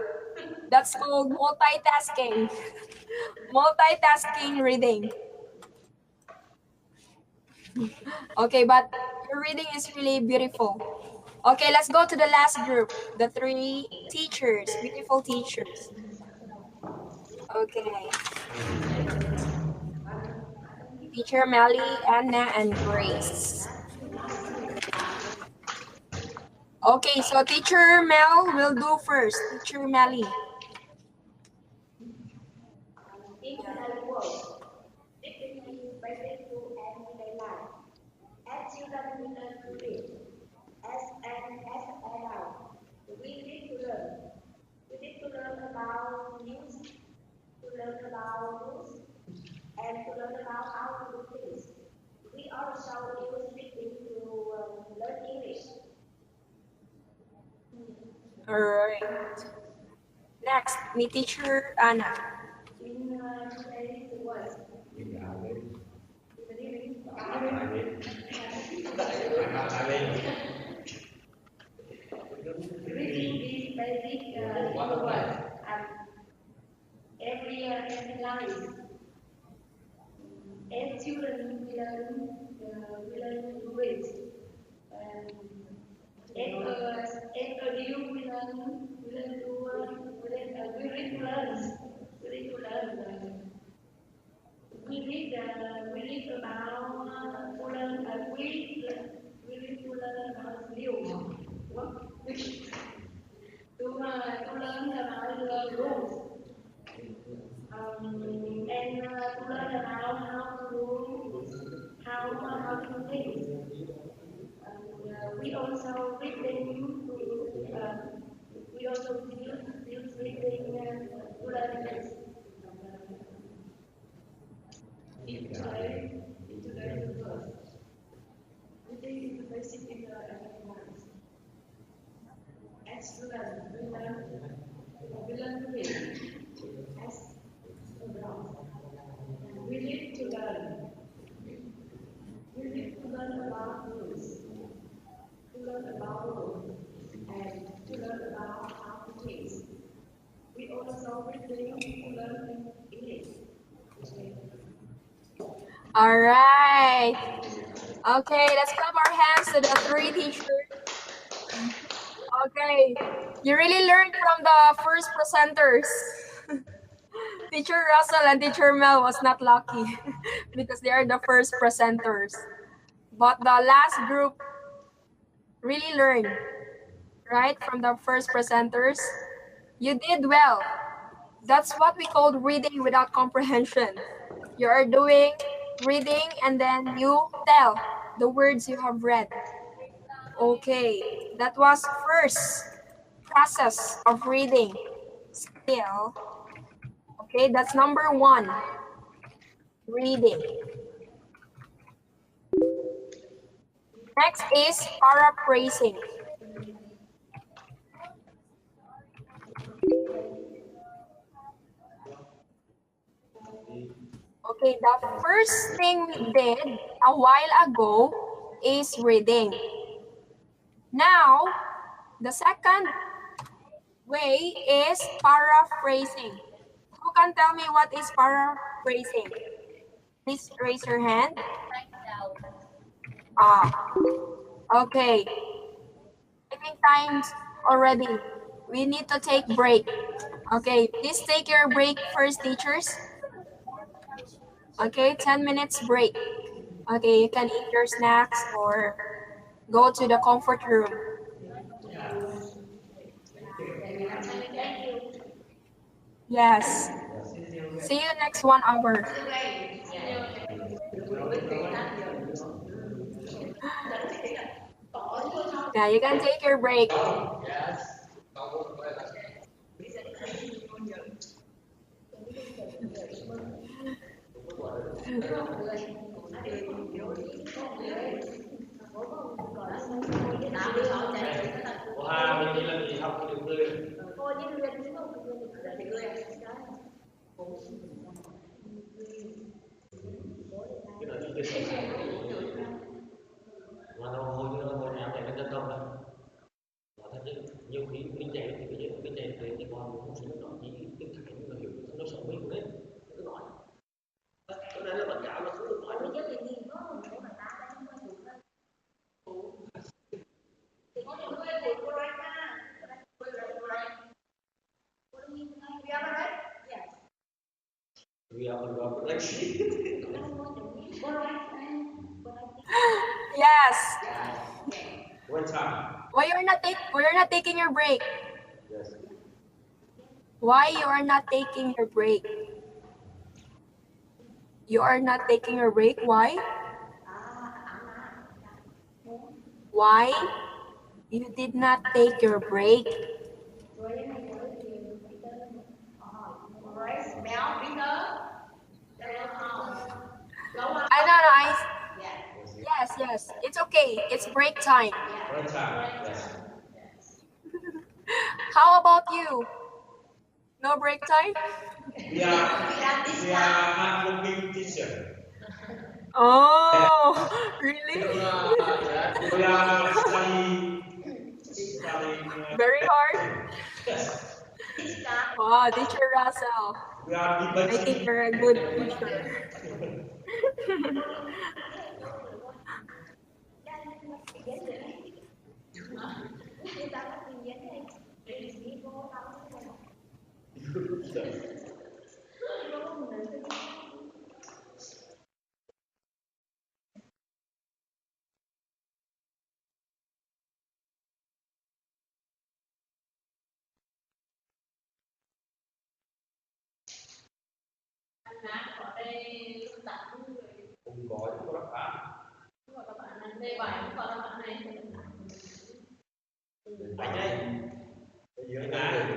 That's called multitasking. Multitasking reading. Okay, but your reading is really beautiful. Okay, let's go to the last group, the three teachers, beautiful teachers. Okay. Teacher Melly, Anna, and Grace. Okay, so Teacher Mel will do first. Teacher Melly. In today's world, reading is basic to everyday life. As children, we learn to read. As adults, we need to learn. We need to learn about news, to learn about rules, and to learn about how to do things. We also use reading to learn English. All right. Next, ni Teacher Anna. In today's world, reading is basic in the world and every life. As children, we learn to read. Um, as adults, we learn to we read to learn. We read to learn. We read about to learn. We read to learn about news. To learn about the rules. And to learn about how to do things. We also reading to we also use reading to learn things. In today's world, reading is basic in everyone's life. As students, we learn to read. As adults, we need to learn. We need to learn about rules, to learn about rules, and to learn about how to think. We also reading to learn English. All right. Okay, let's clap our hands to the three teachers. Okay, you really learned from the first presenters. Teacher Russell and Teacher Mel was not lucky because they are the first presenters. But the last group really learned, right, from the first presenters. You did well. That's what we call reading without comprehension. You are doing reading and then you tell the words you have read. Okay, that was first process of reading skill. Okay, that's number one, reading. Next is paraphrasing. Okay, the first thing we did a while ago is reading. Now, the second way is paraphrasing. Who can tell me what is paraphrasing? Please raise your hand. Okay. Taking times already. We need to take break. Okay, please take your break first, teachers. Okay, 10 minutes break. Okay, you can eat your snacks or go to the comfort room. Yes. See you next 1 hour. Yeah, you can take your break. Hoa mình chỉ làm gì học được người. Cái đó chỉ cái mà nó hầu như là một nhà trẻ dân tộc này. Và thật sự nhiều khi mình trẻ thì bây giờ mình trẻ thì còn cũng không nó chỉ tiếng Thái nhưng mà hiểu nó sợ mình của đấy cứ nói cái này là bạn giáo là không được nói nữa. We are the Yes. Break time. Why you're not taking your break? Yes. Why you are not taking your break? You are not taking your break. Why? Why you did not take your break? I don't know. Yes. It's okay. It's break time. Break time. Yes. How about you? No break time? We are not looking teacher. Oh, really? We are studying. Very hard. Yes. Wow, teacher Russell. We are I think debating. you're a good teacher. Ở đây lúc tạo cũng người Cùng gọi có đáp án. gọi các bạn này đề bài cũng gọi các bạn này Bảy đây. Bây giờ là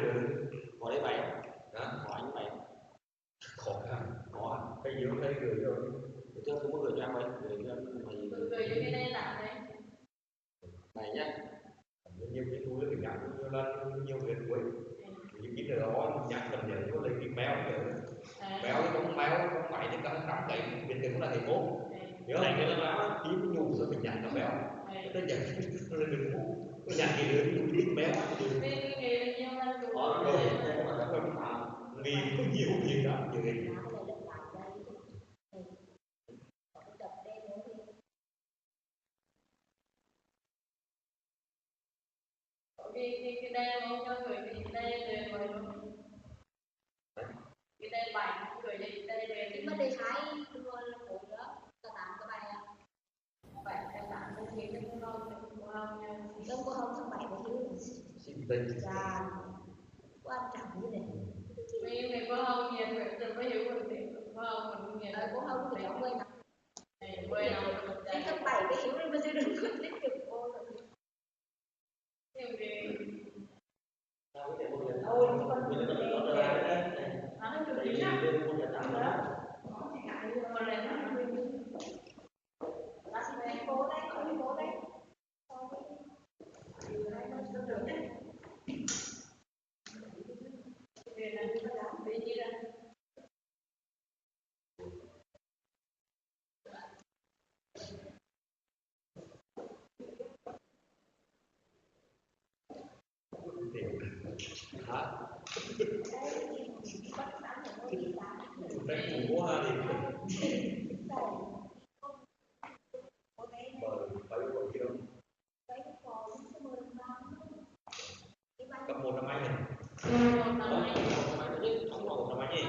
hỏi đấy bảy. Đó, hỏi như vậy. Khó khăn. Khó. Bây giờ thấy gửi rồi. Để cho tôi gửi cho em ấy. Gửi cho mày. gửi cho cái nền tảng đấy Này nhá. Nhiều cái túi mình gắn nhiều lần nhiều việc cuối. Những cái đó nhặt phần nhảy có lấy cái béo nữa. Béo không phải thì các nắm cái biệt tính là thầy cô. Nhớ này cái nó kiếm nhủ rồi mình nhặt nó béo. Nó nhặt nó lên đường cũ. Nó nhặt cái đứa đi biết béo. Vì có nhiều việc lắm như vậy. cái đen không cho gửi cái đen về rồi cái đen bài gửi cái đen về cái vấn đề thái luôn là của đó ta tạm các bài à vậy các bạn không hiểu nên không có không bài của hiếu là quan trọng như này mình có không nhiệt phải đừng có hiểu mình thì có không mình nhiệt có không thì không quên nào quên nào cái cấp bảy cái hiếu nên bây giờ đừng có tiếp tục cô rồi nhiều cái ôi con người nó có ra đấy nó được đi ra bên con nhà tắm đó con này nó là gì cô đấy cô đấy được đấy về là về như là Hả? Cái của ha thì cấp 1 năm anh này. Cấp 1 năm anh gì?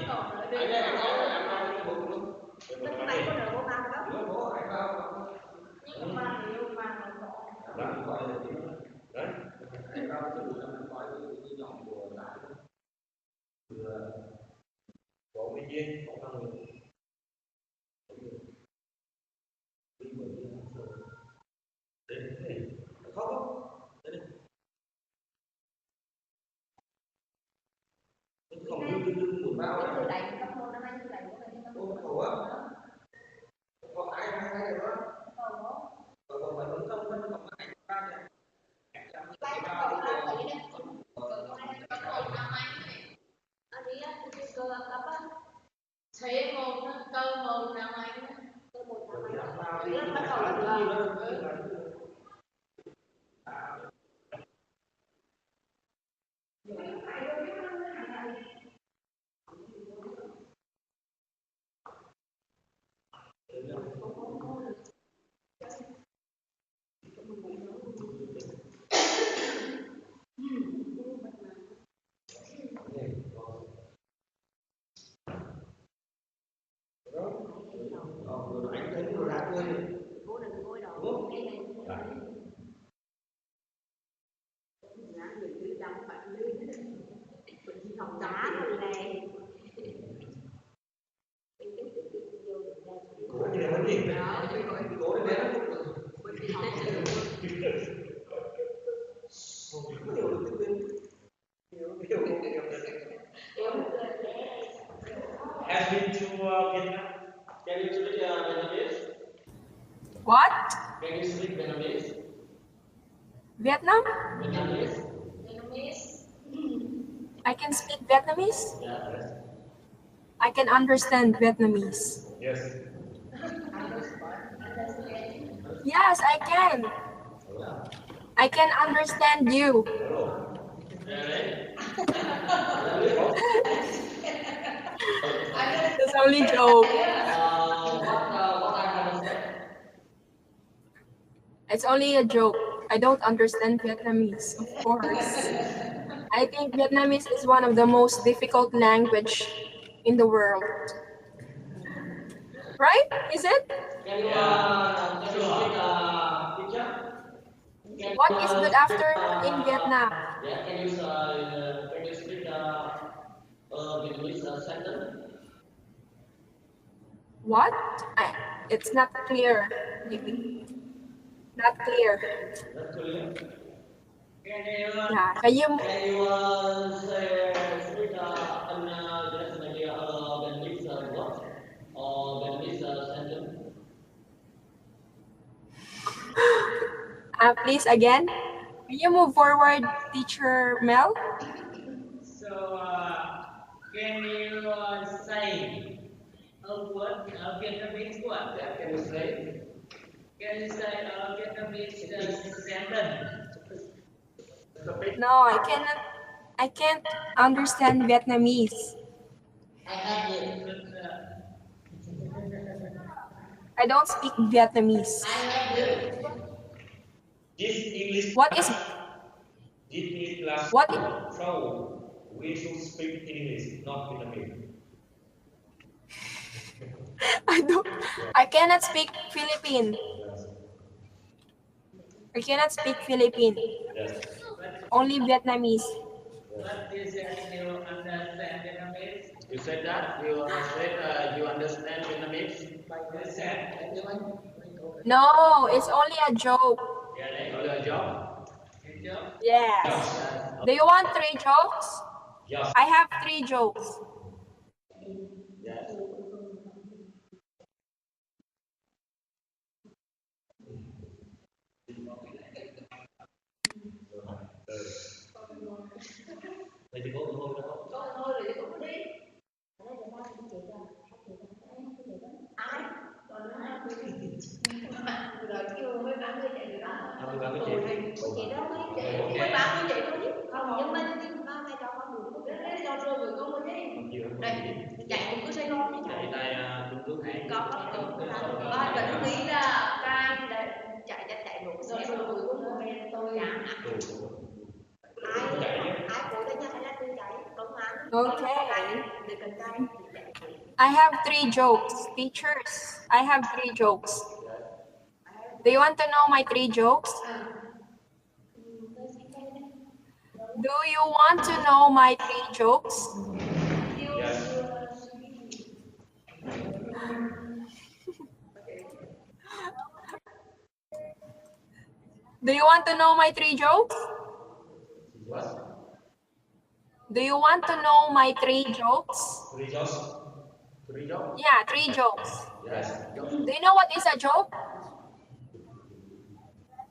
Bộ Mỹ Duyên, bộ năng lượng. Khó không? Không đừng bao cái từ đánh cấp 1 năm anh từ đánh cái này có ai đó còn phải vẫn không còn ai ra này bài cấp 1 là phải đi cấp 1 năm anh này anh đi á cơ cấp á thế một cơ một năm anh cơ một năm anh lớp bắt đầu là anh thấy nó ra quên bố đừng ngồi đó Can you speak Vietnamese? Vietnam? Vietnamese? Vietnamese. I can speak Vietnamese. Yes. I can understand Vietnamese. Yes. Yes, I can. I can understand you. Really? It's only joke. What I understand? It's only a joke. I don't understand Vietnamese, of course. I think Vietnamese is one of the most difficult language in the world. Right? Is it? Can you speak teacher? What is good afternoon in Vietnam? Yeah, can you speak Vietnamese sentence? What? It's not clear. Not clear. Not clear. Yeah. Can you? Can you say speak an just maybe Vietnamese word or Vietnamese sentence? Please again. Can you move forward, Teacher Mel? So, can you say a word, a Vietnamese word? Yeah, can you say? Can you say a Vietnamese sentence? No, I cannot. I can't understand Vietnamese. I have it. I don't speak Vietnamese. I have it. This English What is? this English class What? so we should speak English, not Vietnamese. I don't. I cannot speak Philippine. Yes. I cannot speak Philippine. Yes. Only Vietnamese. But you said you understand Vietnamese. You said that? You said you understand Vietnamese? You said No, it's only a joke. Yeah, only a job. you joke. Yes. Do you want 3 jokes? Yes. I have 3 jokes. Yes. Vậy thì có thôi đâu. Có thôi rồi thì cũng đi. Ai? Còn ai? Rồi kêu mấy bạn ngươi chạy nữa. Mấy bạn cứ chạy. Chị đó mấy chạy. Mấy bạn ngươi chạy thôi chứ. Không, nhưng mà ba hai cho con đủ. Đấy do rồi rồi con mới đi. Đây, chạy thì cứ xây non chứ chạy. Đây Trung Quốc hãng. Có ba vẫn nghĩ là cai đấy chạy nổ xe rồi cũng không nghe tôi à. Ai cố lên nha hay là tôi chạy công an. Okay. Để cần cai. I have 3 jokes. Teachers, I have 3 jokes. Do you want to know my 3 jokes? Do you want to know my 3 jokes? Yes. Do you want to know my 3 jokes? What? Do you want to know my 3 jokes? 3 jokes. 3 jokes. Yeah, 3 jokes. Yes. Do you know what is a joke?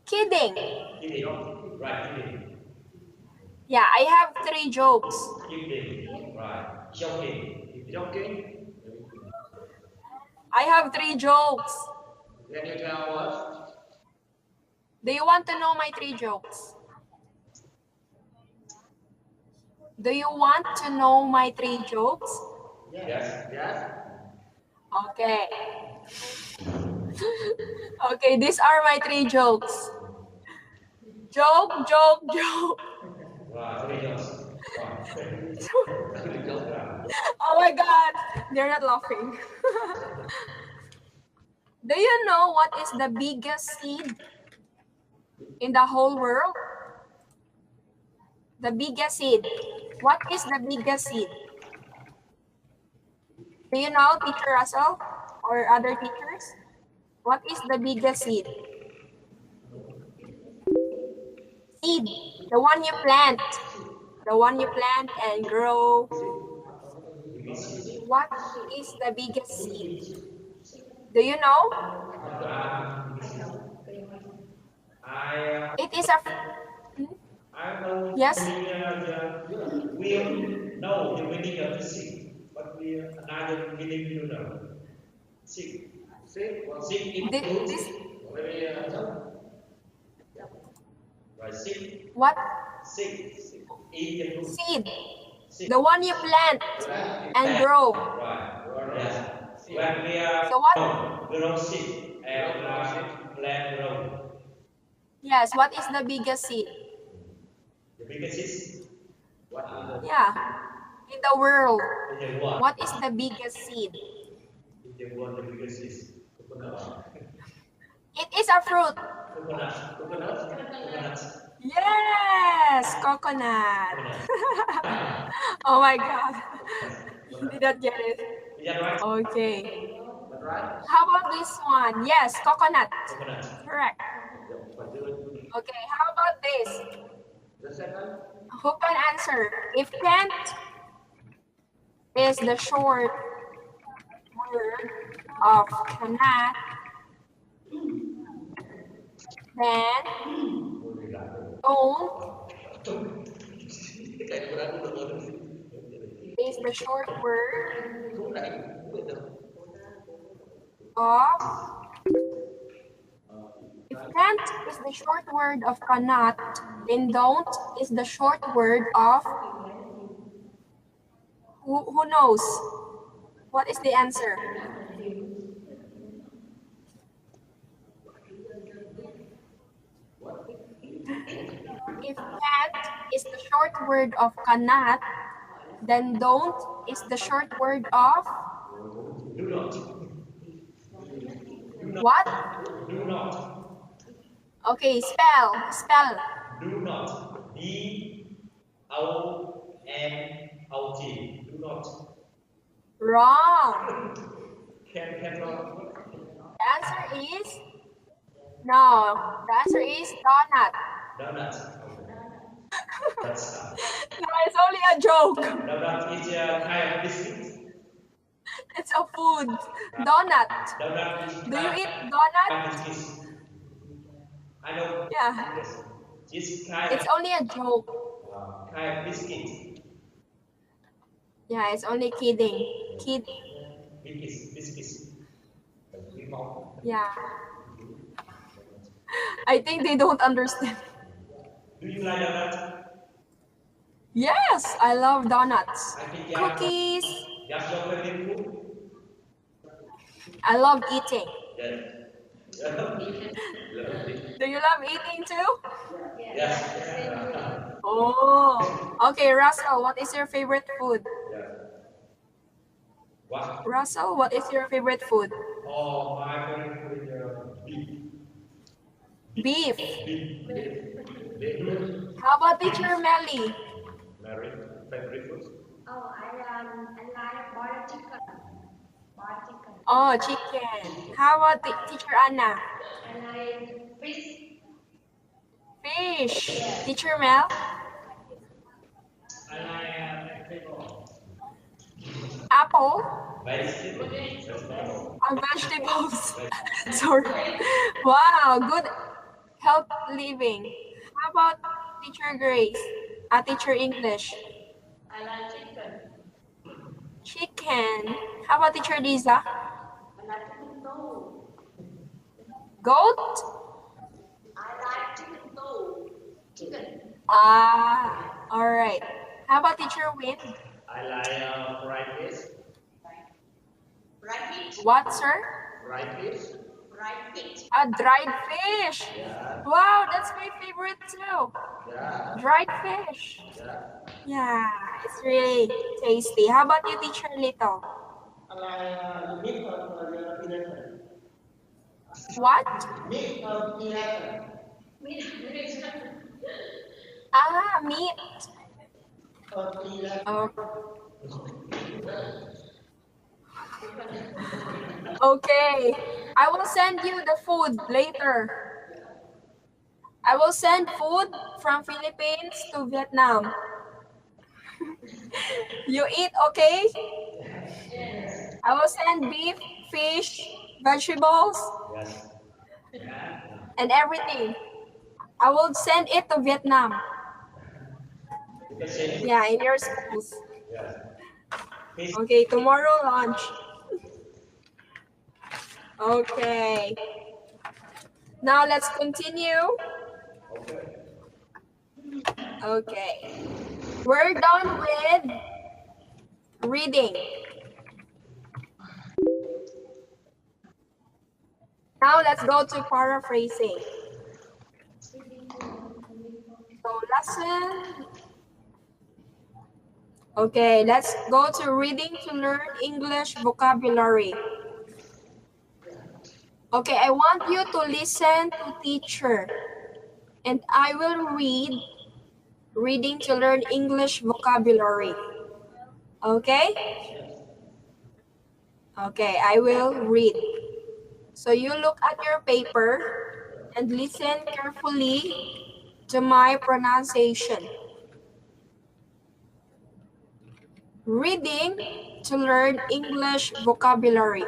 Kidding. Kidding. Right. Kidding. Yeah, I have 3 jokes. Kidding. Right. Joking. Joking. I have 3 jokes. Can you tell us? Do you want to know my 3 jokes? Do you want to know my 3 jokes? Yes. Yes. Okay. Okay, these are my 3 jokes. Joke, joke, joke. Right. 3 jokes. Right. Oh my God, they're not laughing. Do you know what is the biggest seed in the whole world? The biggest seed. What is the biggest seed? Do you know, Teacher Russell or other teachers? What is the biggest seed? Seed, the one you plant. The one you plant and grow. What is the biggest seed? Do you know? It is a. I know. Yes. We know the meaning of the sick, but we another meaning we don't know. Sick. Sick includes This Maybe right. Sick. what Sick. E includes seed? sick. The one you plant and grow. Right. Yes. When we are So what? grow sick and plant grow. Yes. What is the biggest seed? The biggest is what is the Yeah. In the world, in the world? what is the biggest seed? In the world, the biggest is coconut. It is a fruit. Coconut. Yes, coconut. Oh my God. You did not get it. Is that right? Okay. right? How about this one? Yes, coconut. Coconut. Correct. Okay, how about this? The second, Who can answer? If Kent is the short word of cannot, then don't is the short word of. If can't is the short word of cannot, then don't is the short word of. Who knows? What is the answer? If can't is the short word of cannot, then don't is the short word of. Do not. What? Do not. Okay, spell. Do not. D-O-N-O-T. Do not. Wrong. Cannot. The answer is no. The answer is donut. Donut. That's No, it's only a joke. donut is a kind of biscuit. It's a food. Donut. Donut is Do you eat donut? biscuit. I know. Yeah. Yes. It's kind It's only a joke. kind of biscuit. Yeah, it's only kidding. Biscuits. Yeah. I think they don't understand. Do you like donut? Yes, I love donuts. I think Cookies. that's your favorite food. I love eating. Yes. Do you love eating too? Yes. Oh. Okay, Russell, what is your favorite food? What? Russell, what is your favorite food? Oh, my favorite food is beef. Beef. How about teacher Melly? Mary, favorite food? Oh, I like boiled chicken. Boiled chicken. Oh, chicken. How about teacher Anna? I like fish. Fish. Teacher Mel? I like vegetable. Apple. Vegetable. Vegetables. Sorry. Wow, good health living. How about teacher Grace? Teacher English. I like chicken. Chicken. How about teacher Lisa? I like chicken too. Goat? I like chicken too. Chicken. All right. How about teacher Win? I like fried fish. Fried fish. What, sir? Fried fish. Fried fish. Dried fish. Yeah. Wow, that's my favorite too. Yeah. Dried fish. Yeah. Yeah, it's really tasty. How about you, teacher Little? I like the meat of the elephant. What? Meat of elephant. Meat. Of elephant. Oh. Okay, I will send you the food later. I will send food from Philippines to Vietnam. You eat, okay? Yes. I will send beef, fish, vegetables, Yes. and everything. I will send it to Vietnam. You can say it. Yeah, in your schools. Yes. Please. Okay, tomorrow lunch. Okay. Now let's continue. Okay. Okay. We're done with reading. Now let's go to paraphrasing. So lesson. Okay, let's go to reading to learn English vocabulary. Okay, I want you to listen to teacher. And I will read reading to learn English vocabulary. Okay? Okay, I will read. So you look at your paper and listen carefully to my pronunciation. Reading to learn English vocabulary.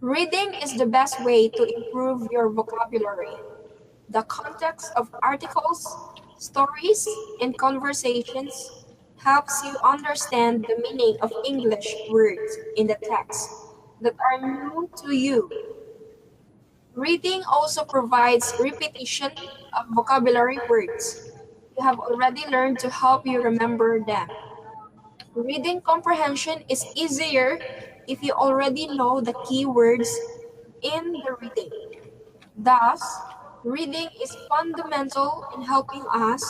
Reading is the best way to improve your vocabulary. The context of articles, stories, and conversations helps you understand the meaning of English words in the text that are new to you. Reading also provides repetition of vocabulary words you have already learned to help you remember them. Reading comprehension is easier if you already know the key words in the reading. Thus, reading is fundamental in helping us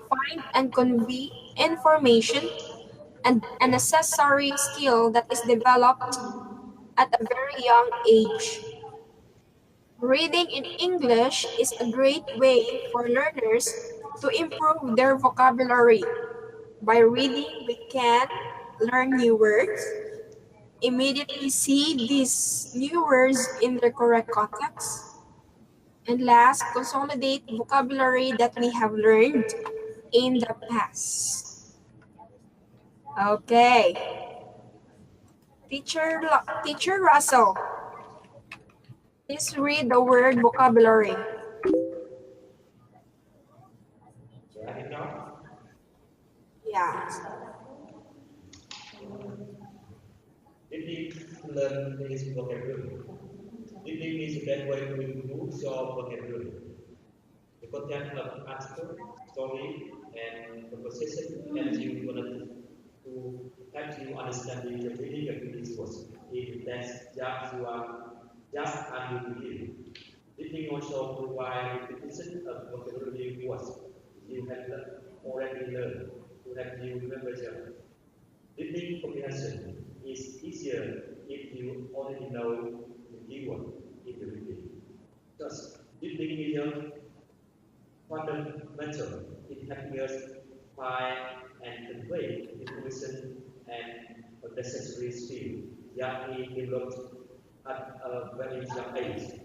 find and convey information, and a necessary skill that is developed at a very young age. Reading in English is a great way for learners to improve their vocabulary. By reading, we can learn new words, immediately see these new words in their correct context, and last, consolidate vocabulary that we have learned in the past. Okay. Teacher Russell, please read the word vocabulary. Write it down. Yeah. Reading to learn this vocabulary. Reading is the best way to improve your vocabulary. The content of article, story, and conversation helps you to help you understand the meaning of these words. If that's just you are just as you begin. Reading also provides repetition of vocabulary words you have already learned to help you remember them. Reading comprehension is easier if you already know the keyword in the reading. Thus, reading is a fundamental in helping us find and convey information and a necessary skill that we developed at a very young age.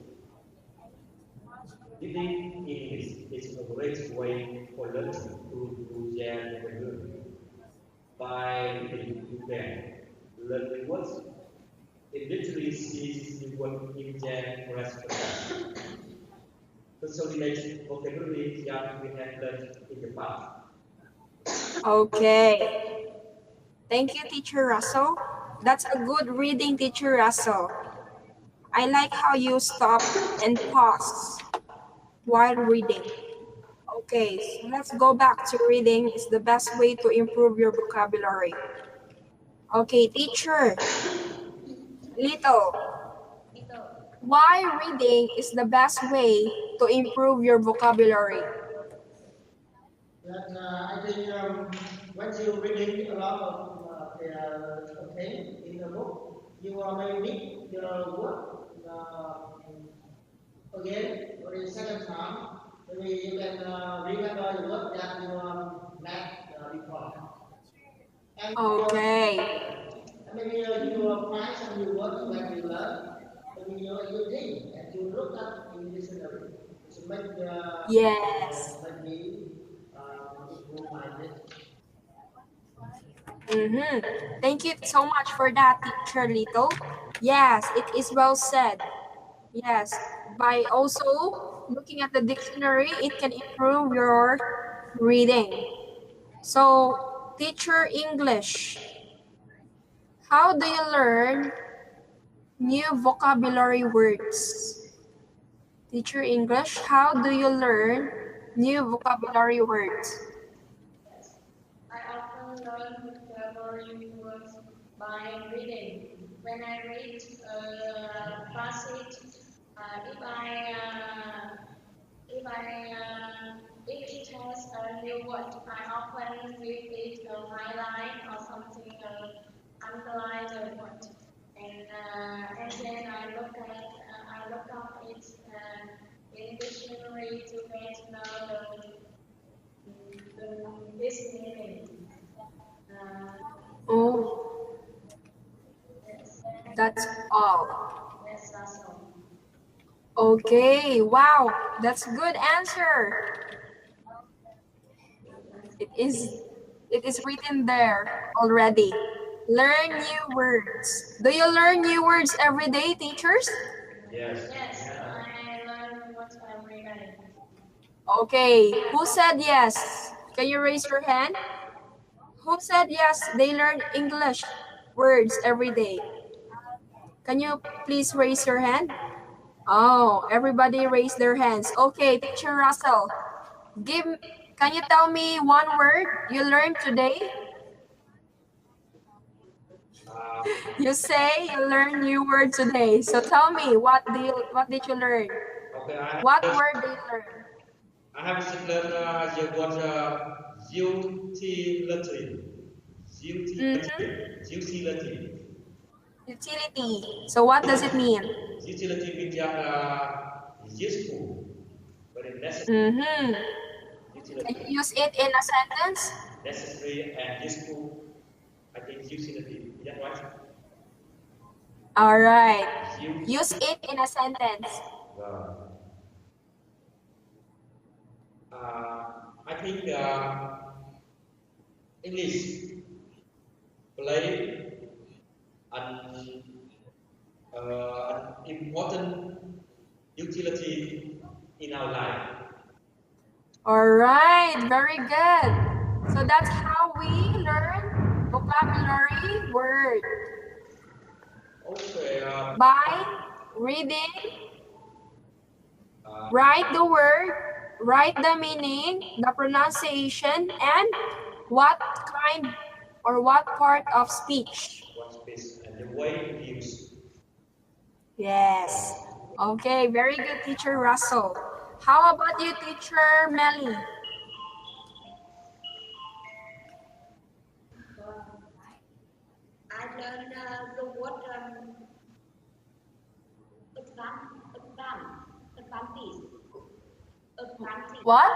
Reading English is a great way for learners to improve their vocabulary. By reading, you can learn the words. It literally sees the word in their correct context. Consolidate vocabulary that we have learned in the past. Okay. Thank you, Teacher Russell. That's a good reading, Teacher Russell. I like how you stop and pause while reading. Okay, so let's go back to reading. It's the best way to improve your vocabulary. Okay, teacher. Little. Why reading is the best way to improve your vocabulary? I think when you're reading a lot of the things in the book, you may read the word again for the second time. Maybe you can remember the word that you met before. And maybe you will find some new words that you learn. Maybe you think and you look up in the dictionary. So make yes. Maybe improve my Thank you so much for that, Teacher Little. Yes, it is well said. Yes, by also looking at the dictionary, it can improve your reading. So, teacher English, how do you learn new vocabulary words? Teacher English, how do you learn new vocabulary words? I often learn vocabulary words by reading. When I read a passage, if it has a new word, I often read it highlight or something underline the word, and then I look up it in dictionary to get to know this meaning. Oh, Yes, that's all. that's all. Okay, wow, that's good answer. It is written there already. Learn new words. Do you learn new words every day, teachers? Yes. Yes, I learn words every day. Okay, who said yes? Can you raise your hand? Who said yes, they learn English words every day? Can you please raise your hand? Oh, everybody raise their hands. Okay, teacher Russell, can you tell me one word you learned today? You say you learned new word today. So tell me, what did you learn? Okay, What word did you learn? I have just learned the word utility. Utility. Utility. So what does it mean? Utility means useful, very necessary. Can Utility. you use it in a sentence? Necessary and useful. I think utility. Is that right? All right. Use it in a sentence. I think English play an important utility in our life. All right, very good. So that's how we learn vocabulary word. Okay. By reading, write the word, write the meaning, the pronunciation, and what kind or what part of speech. What space and the way we use. Yes. Okay, very good, teacher Russell. How about you, teacher Melly? I learned the word advantage. What?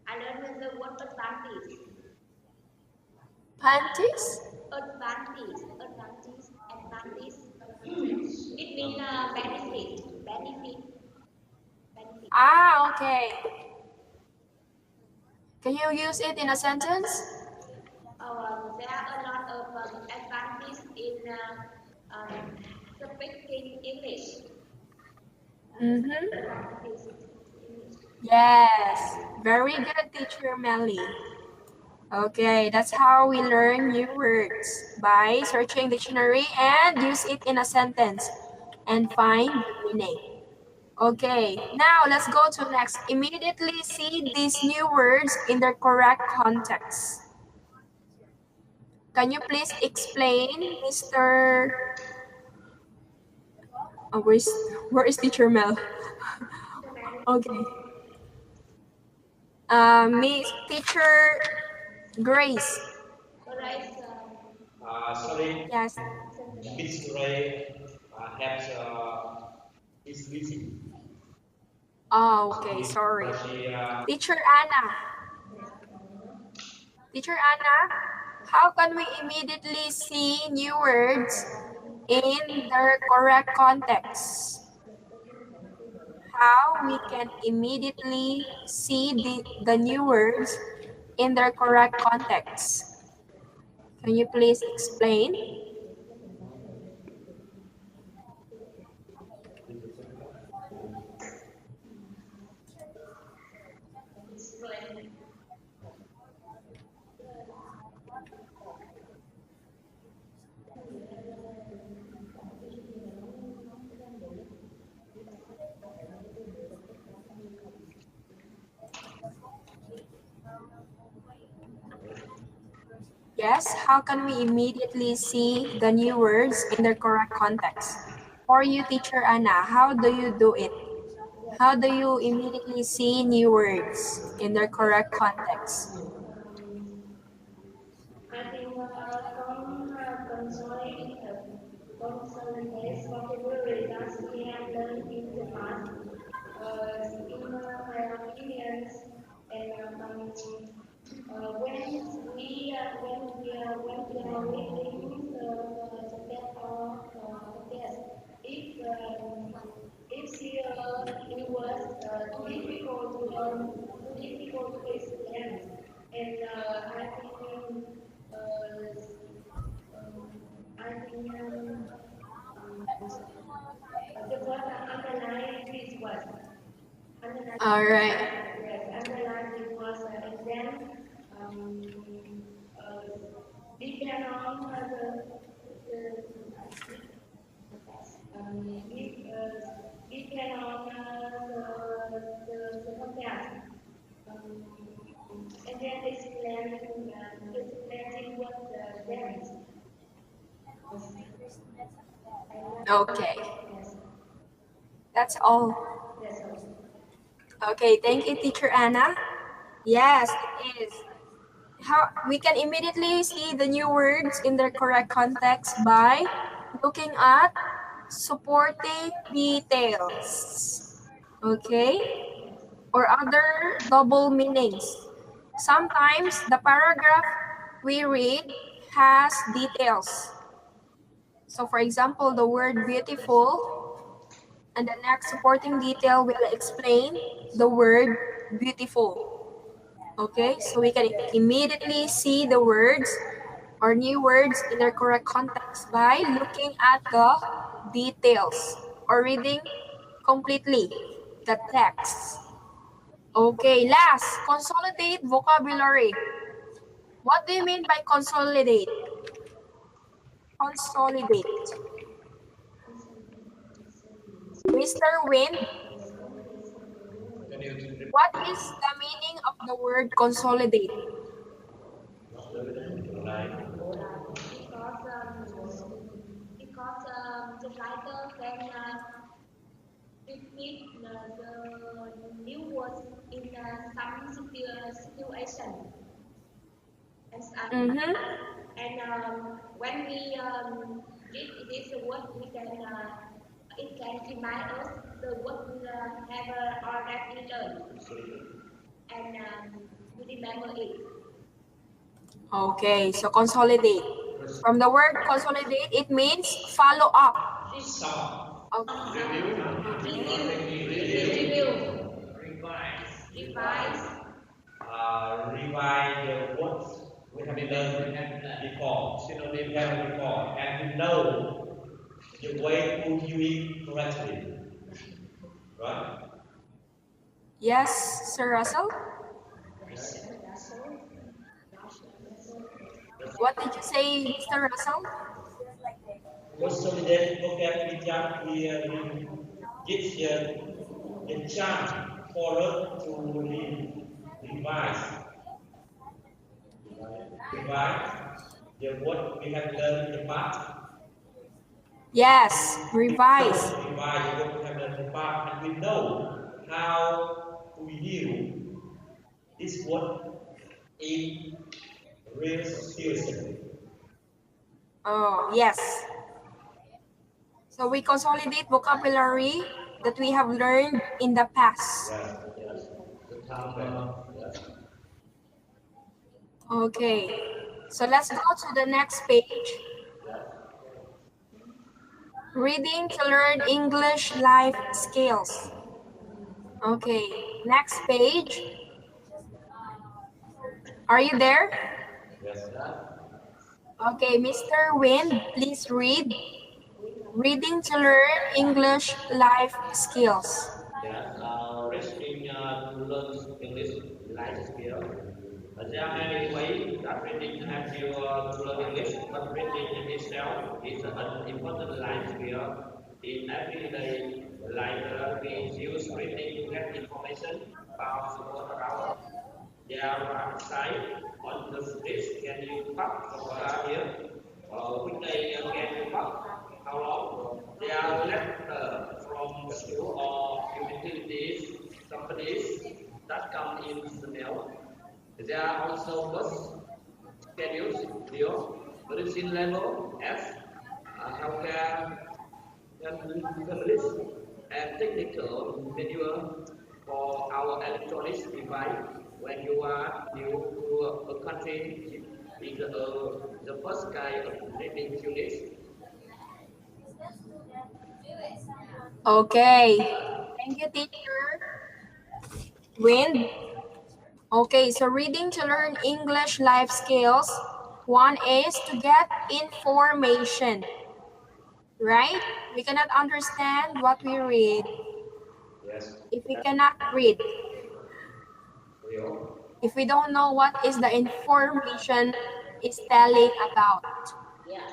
I learned the word advantage. Panties? Advantage. It means benefit. Ah, okay. Can you use it in a sentence? There are a lot of advantages in speaking English. Yes, very good, teacher Melly. Okay, that's how we learn new words, by searching dictionary and use it in a sentence and find the meaning. Okay, now let's go to next. Immediately see these new words in their correct context. Can you please explain, Mr. Oh, where is teacher Mel? Okay. Miss Teacher Grace. Sorry, Yes. Miss Ray has is busy. Oh, okay, sorry. Teacher Anna. Teacher Anna, how can we immediately see new words in their correct context? How we can immediately see the new words in their correct context? Can you please explain? Yes, how can we immediately see the new words in their correct context? For you, Teacher Anna, how do you do it? How do you immediately see new words in their correct context? I think from consolidate vocabulary that we have learned in the past, in my opinions, and when we are reading the text or test, if it was too difficult to explain, and I think the word underline this was All right. yes, underline this was, and then um, uh, depend on the depend on the content. Um, and then explaining what there is. Okay, Yes, that's all. that's all. Okay, thank you, Teacher Anna. Yes, it is. How we can immediately see the new words in their correct context by looking at supporting details. Okay? Or other double meanings. Sometimes the paragraph we read has details. So for example, the word beautiful and the next supporting detail will explain the word beautiful. Okay, so we can immediately see the words or new words in their correct context by looking at the details or reading completely the text. Okay, last, consolidate vocabulary. What do you mean by consolidate? Consolidate. Mr. Win, Can you repeat? what is the meaning of the word consolidate? Like, Because the writer can repeat the new words in some situation. Mm-hmm. And when we read this word, we can it can remind us the word we have already learned, and we remember it. Okay, so consolidate. From the word consolidate, it means follow up. Okay. Review, Revise. revise, revise what we have learned before. Synonym have before, and we know the way to use it correctly. Right? Yes, Sir Russell? What did you say, Mr. Russell? Consolidate vocabulary jump here gives the chance for us to revise. Revise the what we have learned in the past. Yes, revise. Revise what we have learned in the past, and we know how to use this word in real situation. Oh, yes. So we consolidate vocabulary that we have learned in the past. Yes. Yes. Okay. So let's go to the next page. Reading to learn English life skills. Okay, next page. Are you there? Yes. Okay, Mr. Win, please read. Reading to learn English life skills. Yes, reading to learn English life skill. There are many ways that reading helps you to learn English, but reading in itself is an important life skill. In everyday life, we use reading to get information about the world around us. There are sites on the streets. Can you park the car here? Which day can you park? How long? They are left from the school or utilities companies that come in the mail. There are also bus schedules, video, medicine level, F, healthcare, families, and technical manual for our electronics device when you are new to a country with the first kind of reading units. Okay. Thank you, teacher. Wind. Okay, so reading to learn English life skills. One is to get information. Right? We cannot understand what we read Yes. if we cannot read. Real. If we don't know what is the information is telling about. Yes.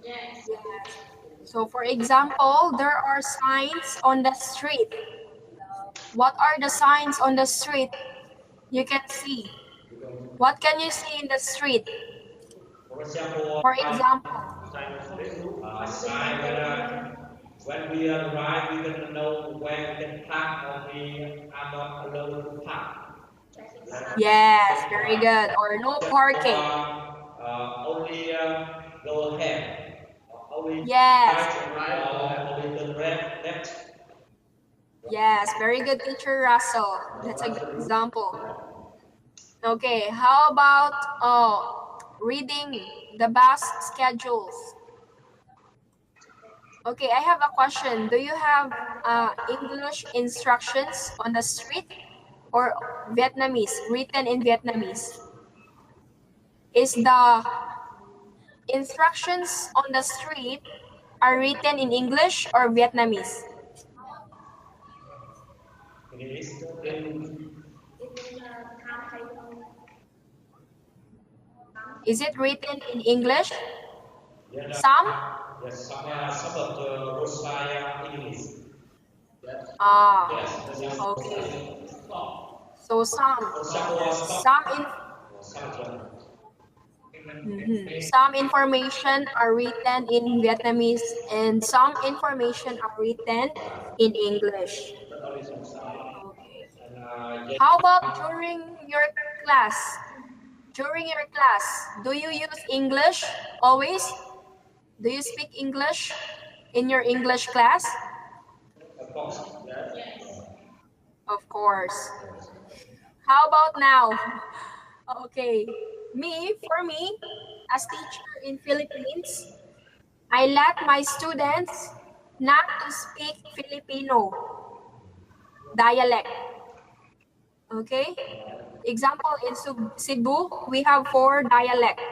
Yes. So for example, there are signs on the street. What are the signs on the street? You can see. What can you see in the street? For example, For example, sign when we arrive, we can know where we can park or we are not allowed to park. yes, very good. Or no parking. Only go ahead. Only Yes. right, or only the left. Yes, very good, teacher Russell. That's a good example. Okay, how about reading the bus schedules? Okay, I have a question. Do you have English instructions on the street or Vietnamese, written in Vietnamese? Is the instructions on the street are written in English or Vietnamese? Is it written in English? Some? Yes, some of the roadside English. Ah, Yes. okay. So some information are written in Vietnamese and some information are written in English. Okay. How about during your class? During your class, do you use English always? Do you speak English in your English class? Of course. Yes. Of course. How about now? Okay. For me, as teacher in Philippines, I let my students not to speak Filipino dialect. Okay? Example, in Cebu, we have 4 dialects.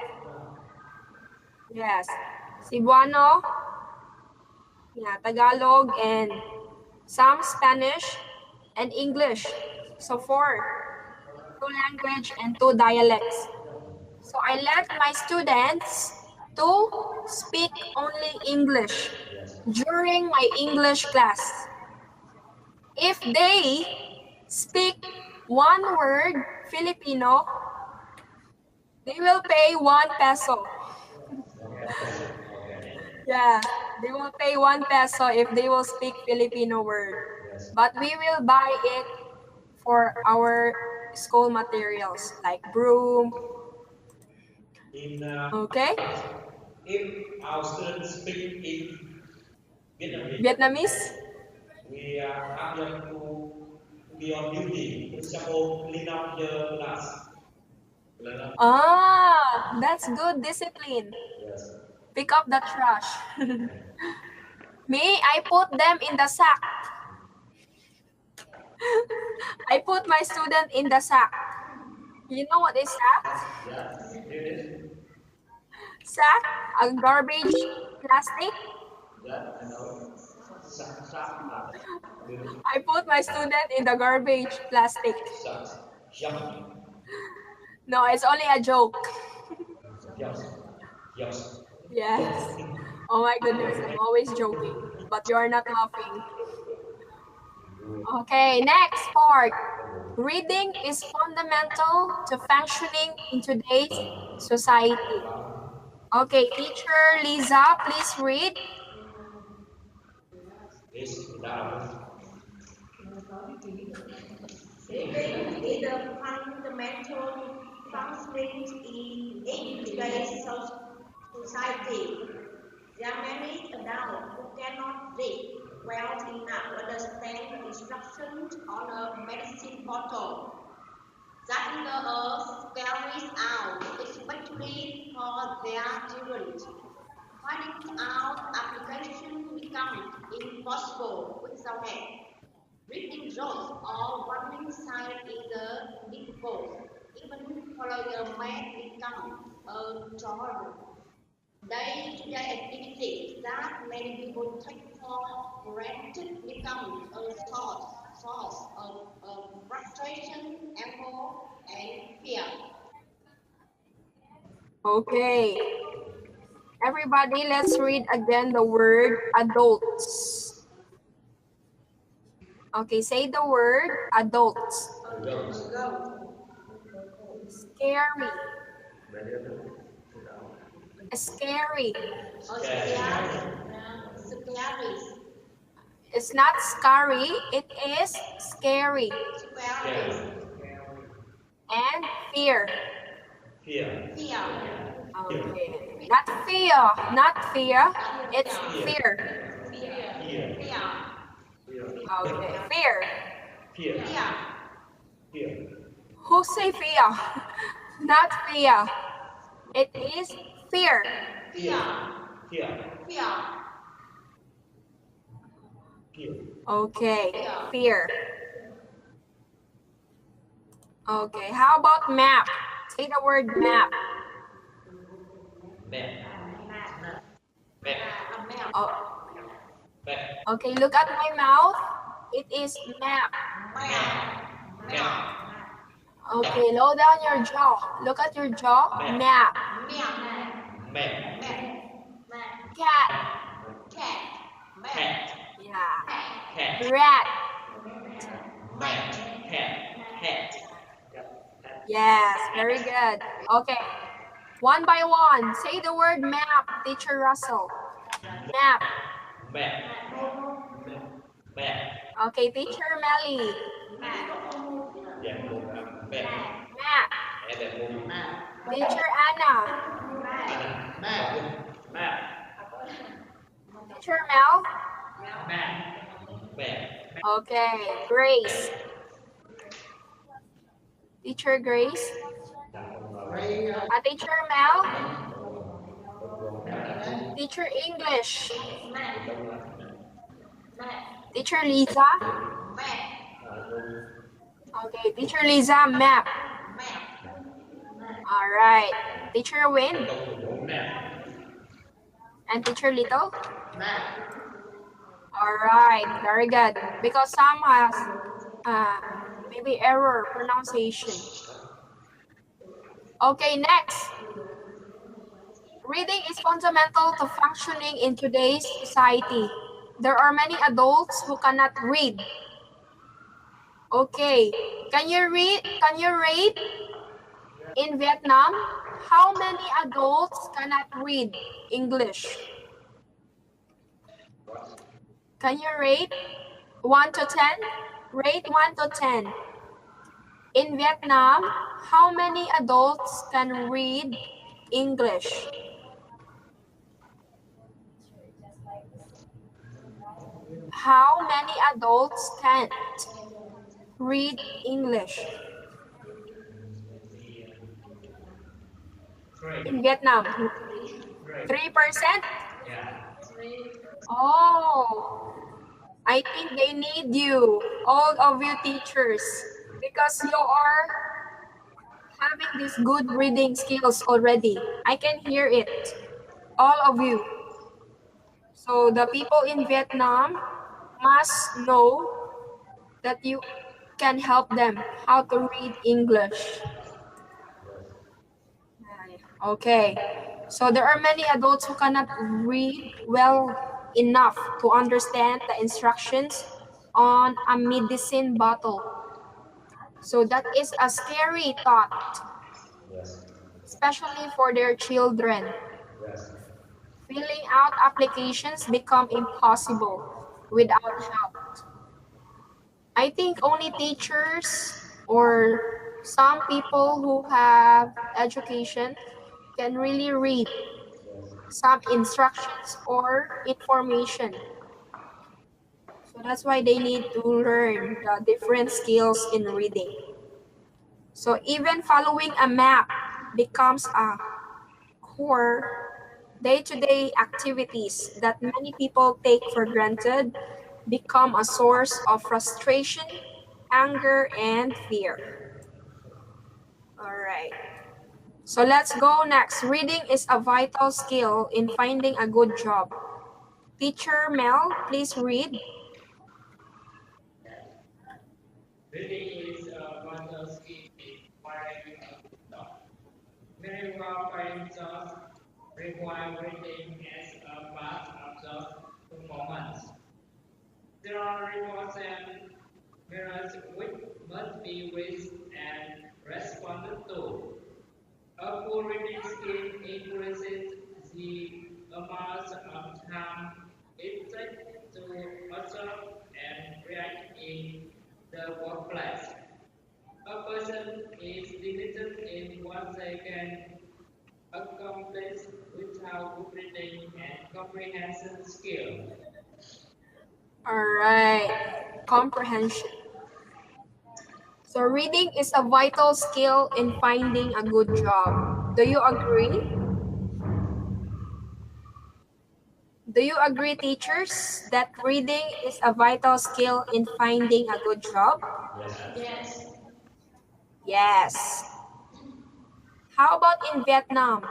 Yes. Cebuano, Tagalog, and some Spanish and English. So 4. 2 language and 2 dialects. So I let my students to speak only English during my English class. If they speak one word Filipino, they will pay 1 peso. Yeah, they will pay 1 peso if they will speak Filipino word. But we will buy it for our school materials like broom. Okay? If our students speak in Vietnamese? We ask them to be on duty. For example, clean up the class. Ah, that's good discipline. Yes. Pick up the trash. Me, I put them in the sack. I put my student in the sack. You know what is sack? Yes, it is. Sack, a garbage plastic. Yeah, I know. I put my student in the garbage plastic. Sucks. Yum. No, it's only a joke. Yes. Yes. Yes. Oh my goodness, I'm always joking, but you are not laughing. Okay, next part. Reading is fundamental to functioning in today's society. Okay, teacher Lisa, please read. This without Reading is a fundamental functioning in today's society. There are many adults who cannot read well enough to understand the instructions on a medicine bottle. That carries out, especially for their children. Finding out application becomes impossible without help. Reading jokes or running signs is difficult. Even following a math becomes a chore. Day-to-day activities that many people take for granted become a source of frustration, anger, and fear. Okay. Everybody, let's read again the word adults. Okay, say the word adults. Scary. Scary. It's not scary, it is scary. And fear. Fear. Okay. Not fear. It's fear. Fear. Okay. Fear. Fear. Fear. Who say fear? Not fear. It is fear. Fear. Okay. Fear. Okay. How about map? Say the word map. Oh. Okay, look at my mouth. It is map. Okay, low down your jaw. Look at your jaw. Map. Cat. Yeah. Rat. Yes, very good. Okay. One by one, say the word map, Teacher Russell. Map. Okay, Teacher Melly. Map. Teacher Anna. Teacher Mel. Okay, Grace. Teacher Grace. Teacher Mel. Teacher English. Teacher Lisa. Okay, Teacher Lisa, map. All right. Teacher Win. And Teacher Little. All right, very good. Because some has maybe error pronunciation. Okay, next. Reading is fundamental to functioning in today's society. There are many adults who cannot read. Okay, can you read? Can you rate in Vietnam? How many adults cannot read English? Can you rate 1 to 10? Rate 1 to 10. In Vietnam, how many adults can read English? How many adults can't read English? In Vietnam, 3%? Oh, I think they need you, all of you teachers, because you are having these good reading skills already. I can hear it, all of you. So the people in Vietnam must know that you can help them how to read English. Okay, so there are many adults who cannot read well enough to understand the instructions on a medicine bottle. So that is a scary thought, Yes. especially for their children. Yes. Filling out applications become impossible without help. I think only teachers or some people who have education can really read some instructions or information. So that's why they need to learn the different skills in reading. So even following a map becomes a core day-to-day activities that many people take for granted become a source of frustration, anger, and fear. All right. So let's go next. Reading is a vital skill in finding a good job. Teacher Mel, please read. Reading is one of the skills required of job. Many well-paid jobs require reading as a part of job performance. There are rewards and mirrors which must be read and responded to. A poor reading skill increases the amount of time it takes to observe and react in the workplace. A person is limited in what they can accomplish without good reading and comprehension skill. All right. Comprehension. So reading is a vital skill in finding a good job. Do you agree? Do you agree, teachers, that reading is a vital skill in finding a good job? Yes. Yes. How about in Vietnam?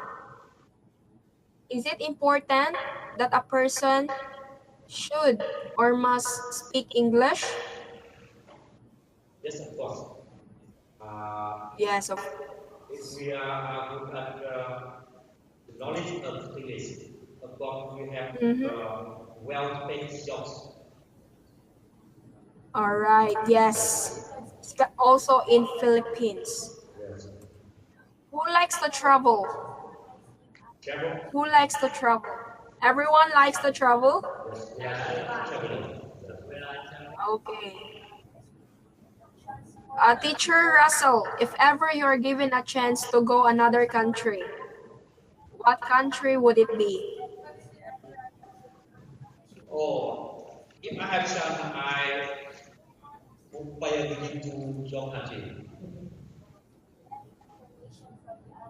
Is it important that a person should or must speak English? Yes, of course. Yes, If we are good at the knowledge of English, of course, we have well-paid jobs. all right. Yes. Also in Philippines. Yes. Who likes to travel? Travel. Who likes to travel? Everyone likes to travel? Yes. Traveling. Okay. Teacher Russell, if ever you're given a chance to go another country, what country would it be? Or if I have chance, I would pay a visit to your country.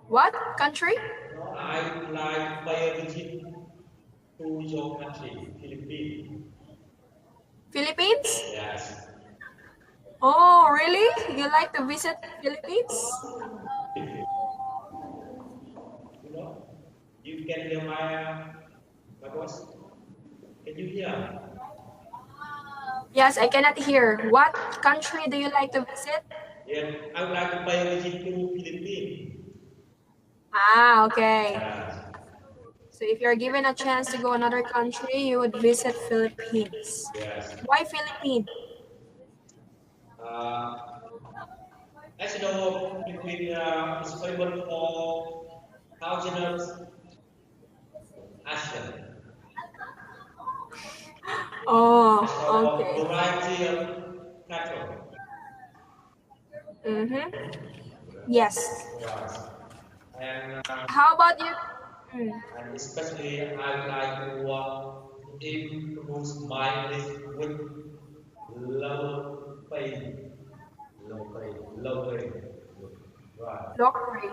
What country? I would like to pay a visit to your country, Philippines. Philippines? Yes. Oh, really? You like to visit Philippines? You know, you can hear my voice. Can you hear? Yes, I cannot hear. What country do you like to visit? Yes, I would like to pay a visit to Philippines. Ah, okay. Yes. So if you're given a chance to go another country, you would visit Philippines. Yes. Why Philippines? As you know, Philippines is famous for thousands Asian. Oh, For okay. variety of cattle. Yes. Yes. And How about you? and especially I would like to improve my English with low pay, low pay. Right. Lockery.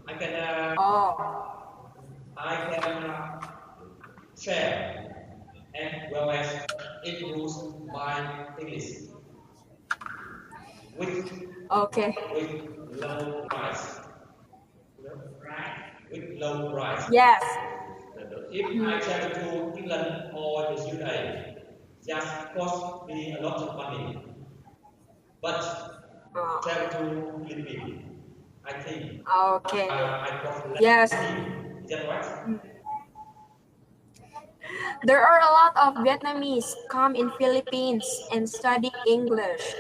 I can Oh. share as well as improve my English with Okay. low price. Right? With low price. Yes. If I travel to England or the UK, just cost me a lot of money. But travel to Philippines, I think Okay. I cost less Yes. money. Is that right? There are a lot of Vietnamese come in Philippines and study English.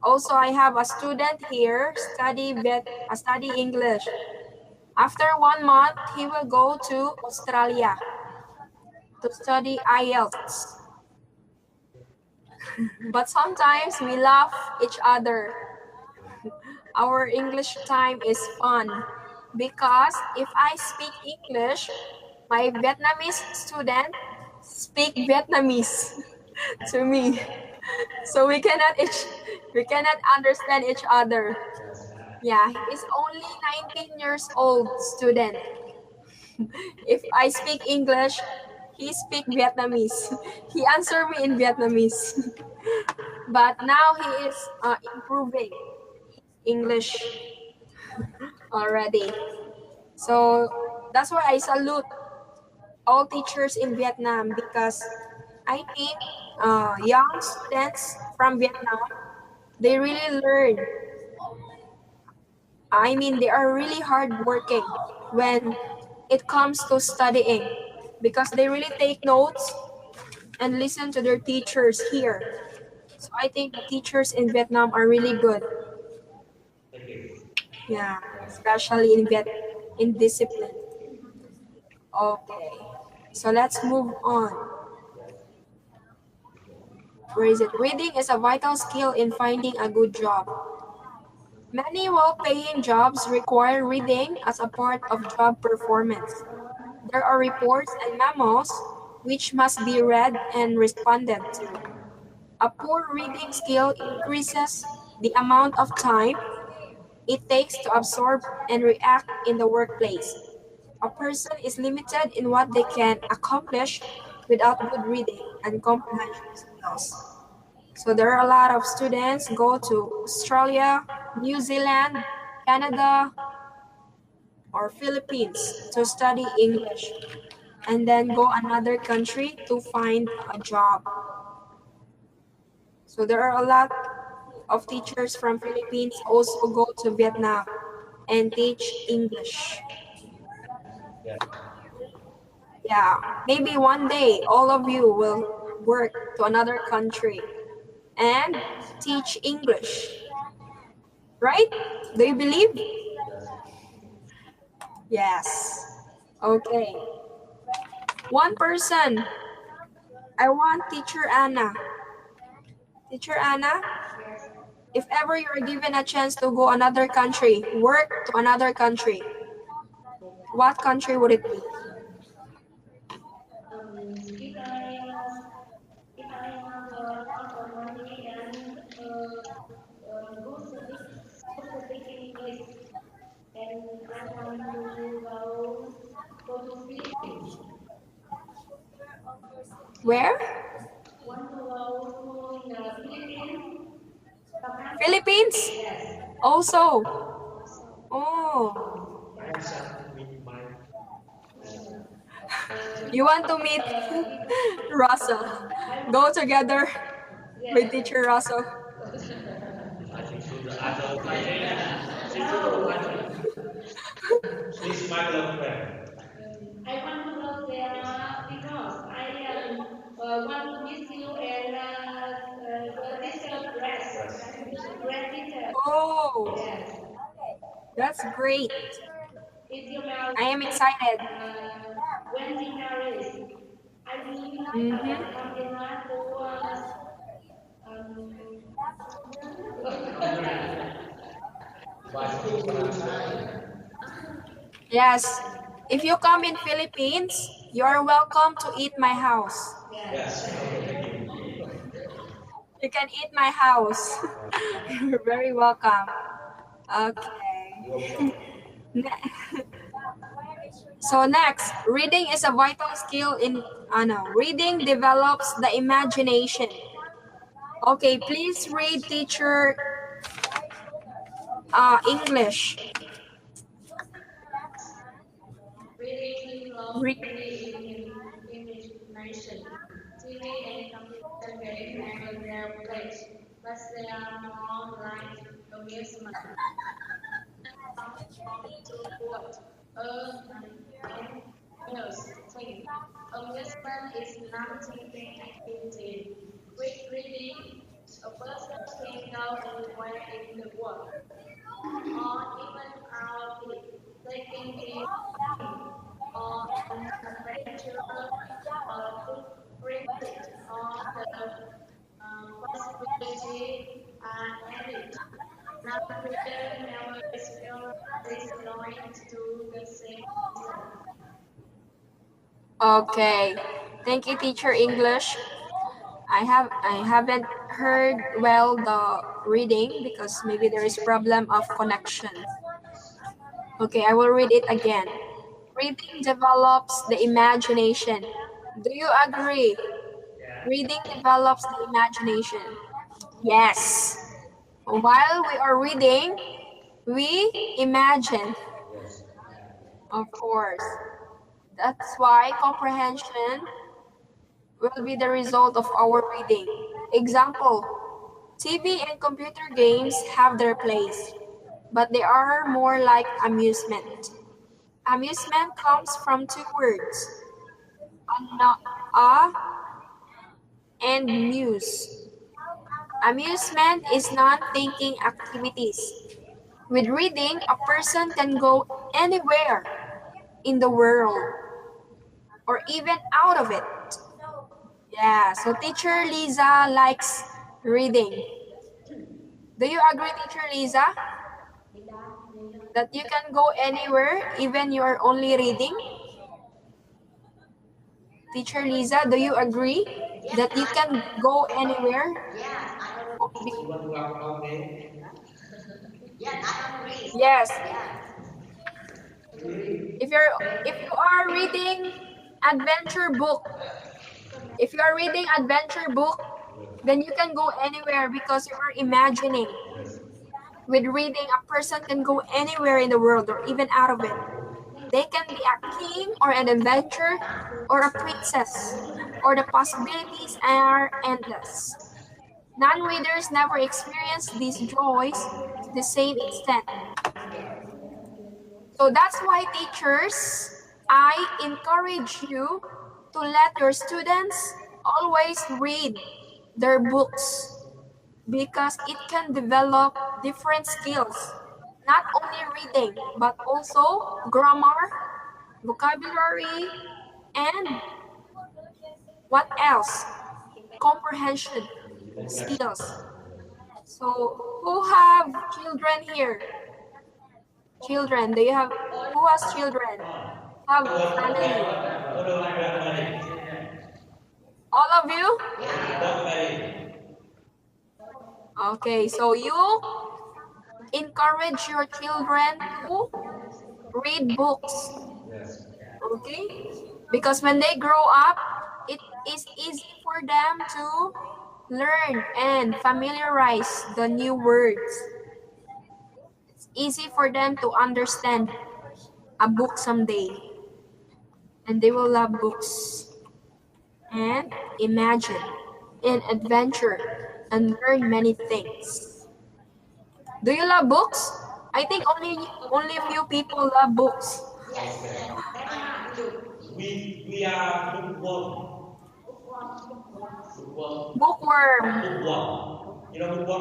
Also, I have a student here study English. After 1 month, he will go to Australia to study IELTS. But sometimes we laugh each other. Our English time is fun because if I speak English, my Vietnamese student speak Vietnamese to me. So we cannot understand each other. Yeah, he's only 19 years old student. If I speak English, he speak Vietnamese. He answer me in Vietnamese. But now he is improving English already. So that's why I salute all teachers in Vietnam because I think young students from Vietnam, they really learn. I mean, they are really hardworking when it comes to studying because they really take notes and listen to their teachers here. So I think the teachers in Vietnam are really good. Thank you. Yeah, especially in discipline. Okay, so let's move on. Where is it? Reading is a vital skill in finding a good job. Many well-paying jobs require reading as a part of job performance. There are reports and memos which must be read and responded to. A poor reading skill increases the amount of time it takes to absorb and react in the workplace. A person is limited in what they can accomplish without good reading and comprehension skills. So there are a lot of students go to Australia, New Zealand, Canada, or Philippines to study English and then go another country to find a job. So there are a lot of teachers from Philippines also go to Vietnam and teach English. Yeah. Yeah, maybe one day all of you will work to another country and teach English. Right? Do you believe? Yes. Okay. One person. I want Teacher Anna. Teacher Anna, if ever you are given a chance to go another country, work to another country, what country would it be? If I have a lot of money and good speaking English, and I want to go to Philippines. Where? Want to go to the Philippines? Philippines? Yes. Also. Also, Oh. I have something in mind. You want to meet Russell? Go together with Teacher Russell. I think so. The other she's my love friend. I want to go there because I want to meet you and the teacher dress. Great teacher. Oh, Yes. that's great. If you know, I am excited. when he marries, I will Mm-hmm. come in um, Yes. If you come in Philippines, you are welcome to eat my house. Yes. You can eat my house. You're very welcome. Okay. So next, reading is a vital skill in reading develops the imagination. Okay, please read teacher English. Reading develops Re- the imagination. TV and computer games have their place, but they are more like amusement. To what? Yes, thing. Amusement is non-thinking activity. With reading, a person can go and edit. Non-reader never is going to do the same thing. Okay. Thank you, teacher English. I haven't heard well the reading because maybe there is problem of connection. Okay, I will read it again. Reading develops the imagination. Do you agree? Reading develops the imagination. Yes. While we are reading, we imagine. Of course. That's why comprehension will be the result of our reading. Example, TV and computer games have their place, but they are more like amusement. Amusement comes from two words, a and muse. Amusement is non-thinking activities. With reading, a person can go anywhere in the world or even out of it. Yeah, so teacher Lisa likes reading. Do you agree, teacher Lisa? That you can go anywhere even you are only reading? Teacher Lisa, do you agree that you can go anywhere? You want to have a game? Yes. If you are reading adventure book, then you can go anywhere because you are imagining. With reading, a person can go anywhere in the world or even out of it. They can be a king or an adventurer or a princess, or the possibilities are endless. Non-readers never experience these joys to the same extent. So that's why teachers, I encourage you to let your students always read their books because it can develop different skills. Not only reading, but also grammar, vocabulary, and what else? Comprehension skills. So who have children here? Children, do you have, who has children? Have family? All of you? Okay, so you encourage your children to read books. Okay? Because when they grow up, it is easy for them to learn and familiarize the new words. It's easy for them to understand a book someday. And they will love books and imagine and adventure and learn many things. Do you love books? I think only a few people love books. We are bookworm. Bookworm. You know bookworm?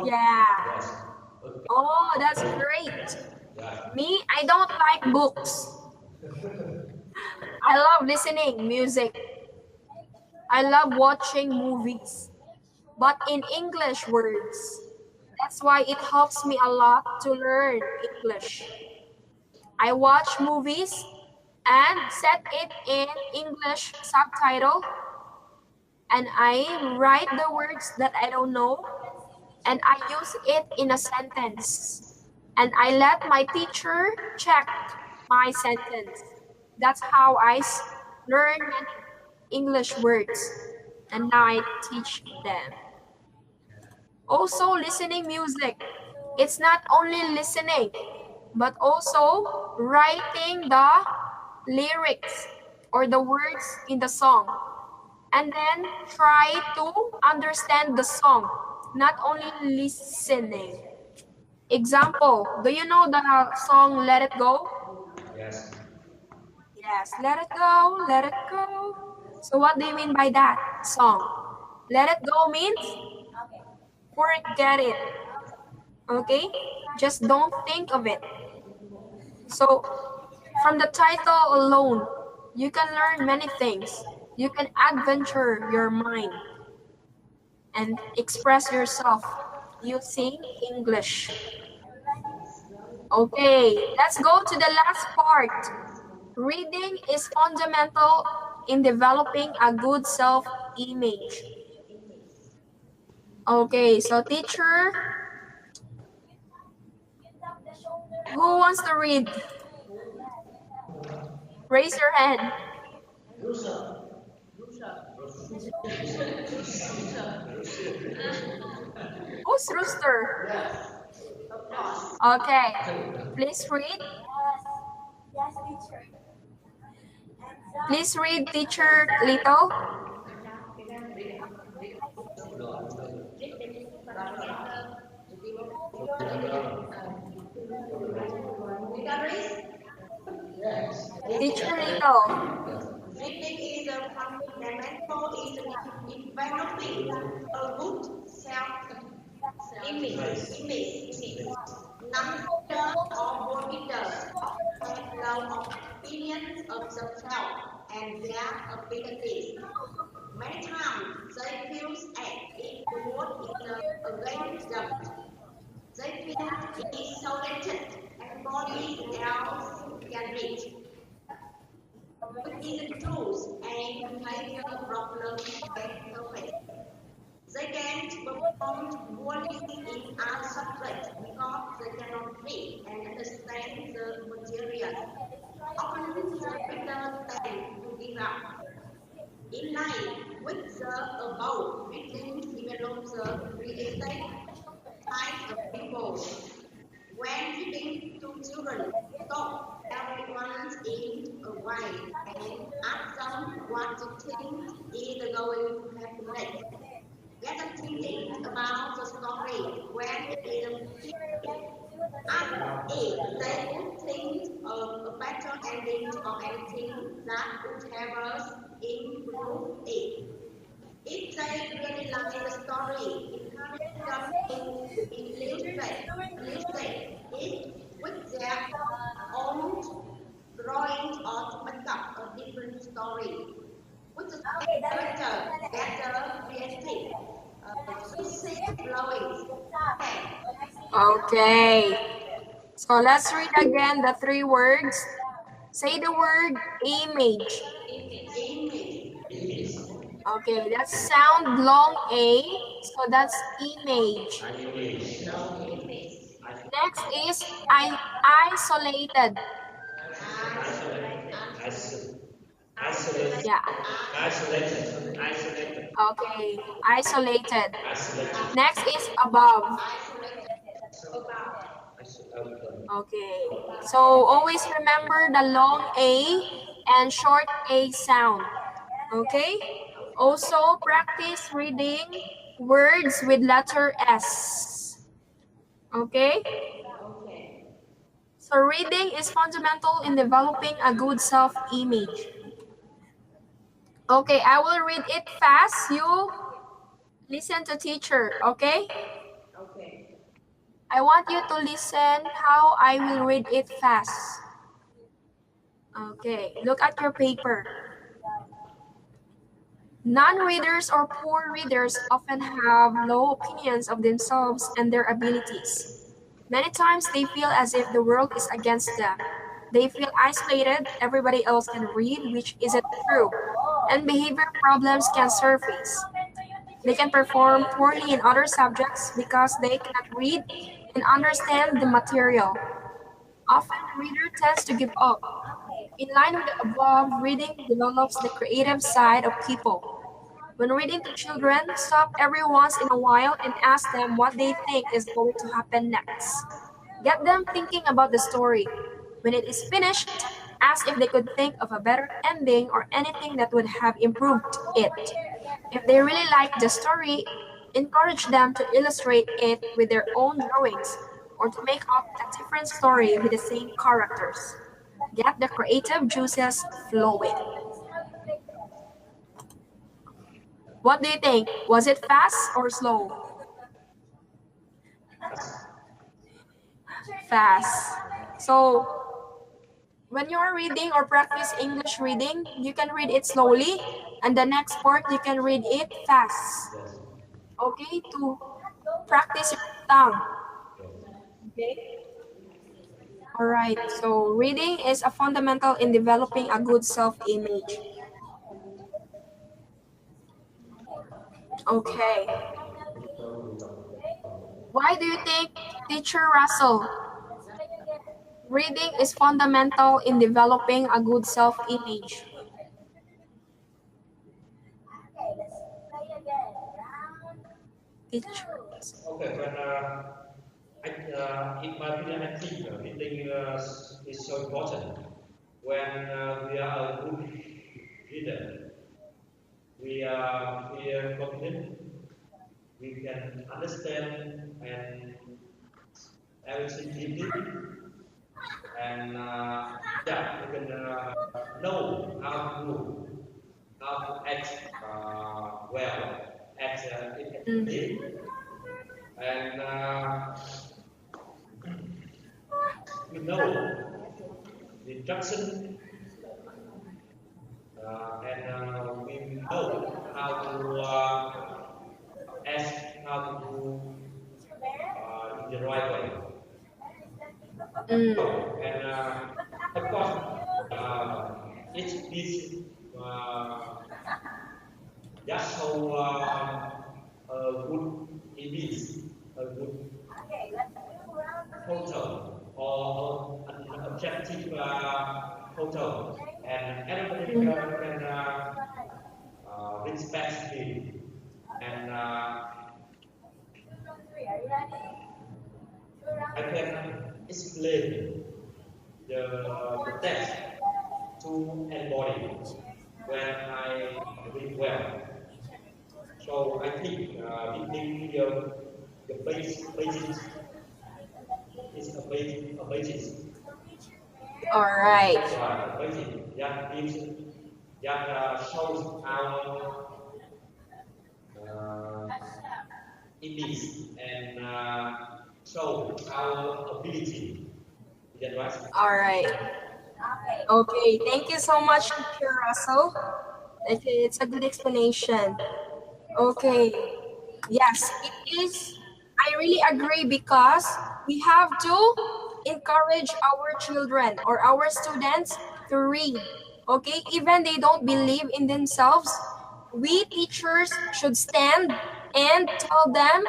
Yeah. Yes. Okay. Oh, that's great. Yeah. Me, I don't like books. I love listening music. I love watching movies, but in English words. That's why it helps me a lot to learn English. I watch movies and set it in English subtitle, and I write the words that I don't know, and I use it in a sentence. And I let my teacher check my sentence. That's how I learn English words, and now I teach them. Also, listening music. It's not only listening, but also writing the lyrics or the words in the song. And then try to understand the song, not only listening. Example, do you know the song Let It Go? Yes. Yes, let it go, let it go. So what do you mean by that song? Let it go means forget it. Okay? Just don't think of it. So from the title alone, you can learn many things. You can adventure your mind and express yourself using English. Okay, let's go to the last part. Reading is fundamental in developing a good self-image. Okay, so teacher, who wants to read? Raise your hand. Who's Rooster? Okay, please read. Please read, teacher Little. Teacher Little. Reading is a fundamental in developing a good self-image. Non-readers or readers have low opinions of themselves and their abilities. Many times they feel ignored against them. They feel isolated and nobody else can reach. With these tools and behavior problems face. They can't perform poorly in our subject because they cannot read and understand the material. Often the reader tend to give up. In line with the above, reading develops the realistic type of people. When reading to children, stop everyone's in a way and ask them what you think is going to happen. Get them thinking about the story when it is and if they would think of a better ending or anything that would have us improve it. If they really like the story, encourage them to illustrate it with their own drawings or to make up a different story. With the character, better creative, flowing. Okay. So let's read again the three words. Say the word image. Okay, that's sound long A, so that's image. Next is isolated. Yeah. Okay, isolated. Next is above. Okay, so always remember the long A and short A sound. Okay, also practice reading words with letter S. Okay, so reading is fundamental in developing a good self-image. Okay, I will read it fast. You listen to teacher, okay? Okay. I want you to listen how I will read it fast. Okay, look at your paper. Non-readers or poor readers often have low opinions of themselves and their abilities. Many times they feel as if the world is against them. They feel isolated, everybody else can read, which isn't true, and behavior problems can surface. They can perform poorly in other subjects because they cannot read and understand the material. Often the reader tends to give up. In line with the above, reading develops the creative side of people. When reading to children, stop every once in a while and ask them what they think is going to happen next. Get them thinking about the story. When it is finished, ask if they could think of a better ending or anything that would have improved it. If they really like the story, encourage them to illustrate it with their own drawings or to make up a different story with the same characters. Get the creative juices flowing. What do you think? Was it fast or slow? Fast. So, when you're reading or practice English reading, you can read it slowly, and the next part you can read it fast. Okay, to practice your tongue. Okay. All right. So reading is a fundamental in developing a good self-image. Okay. Why do you think, Teacher Russell, reading is fundamental in developing a good self-image? Teacher. Okay, when in my opinion, I think reading is so important. When we are a good reader, we are confident, we can understand and everything deeply, and yeah, we can know how to act well, act effectively, and we know the instruction, and we know how to ask, how to do in the right way. And of course, each piece just how good it is, a good photo or an objective photo, and everybody can respect him, and I can explain the text to anybody when I read well. So I think reading the basics is a basis. All right. A basis that gives that shows our image and show our ability. Is that right? All right. Okay. Thank you so much, Teacher Russell. It's a good explanation. Okay. Yes, it is. I really agree because we have to encourage our children or our students to read. Okay, even they don't believe in themselves, we teachers should stand and tell them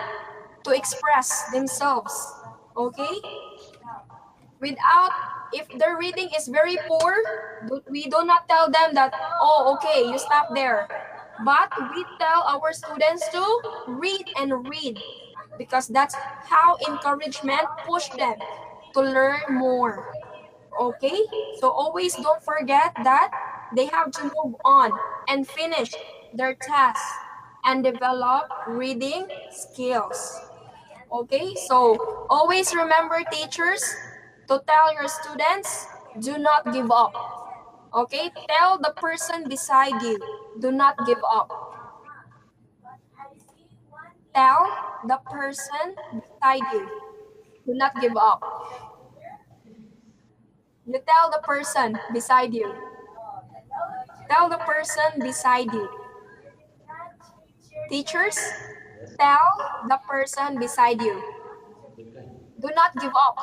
to express themselves. Okay? Without, if their reading is very poor, we do not tell them that, oh, okay, you stop there. But we tell our students to read and read because that's how encouragement push them to learn more. Okay? So always don't forget that they have to move on and finish their tasks and develop reading skills. Okay? So always remember, teachers, to tell your students, do not give up. Okay? Tell the person beside you, do not give up. Tell the person beside you, do not give up. You tell the person beside you. Tell the person beside you. Teachers, tell the person beside you, do not give up.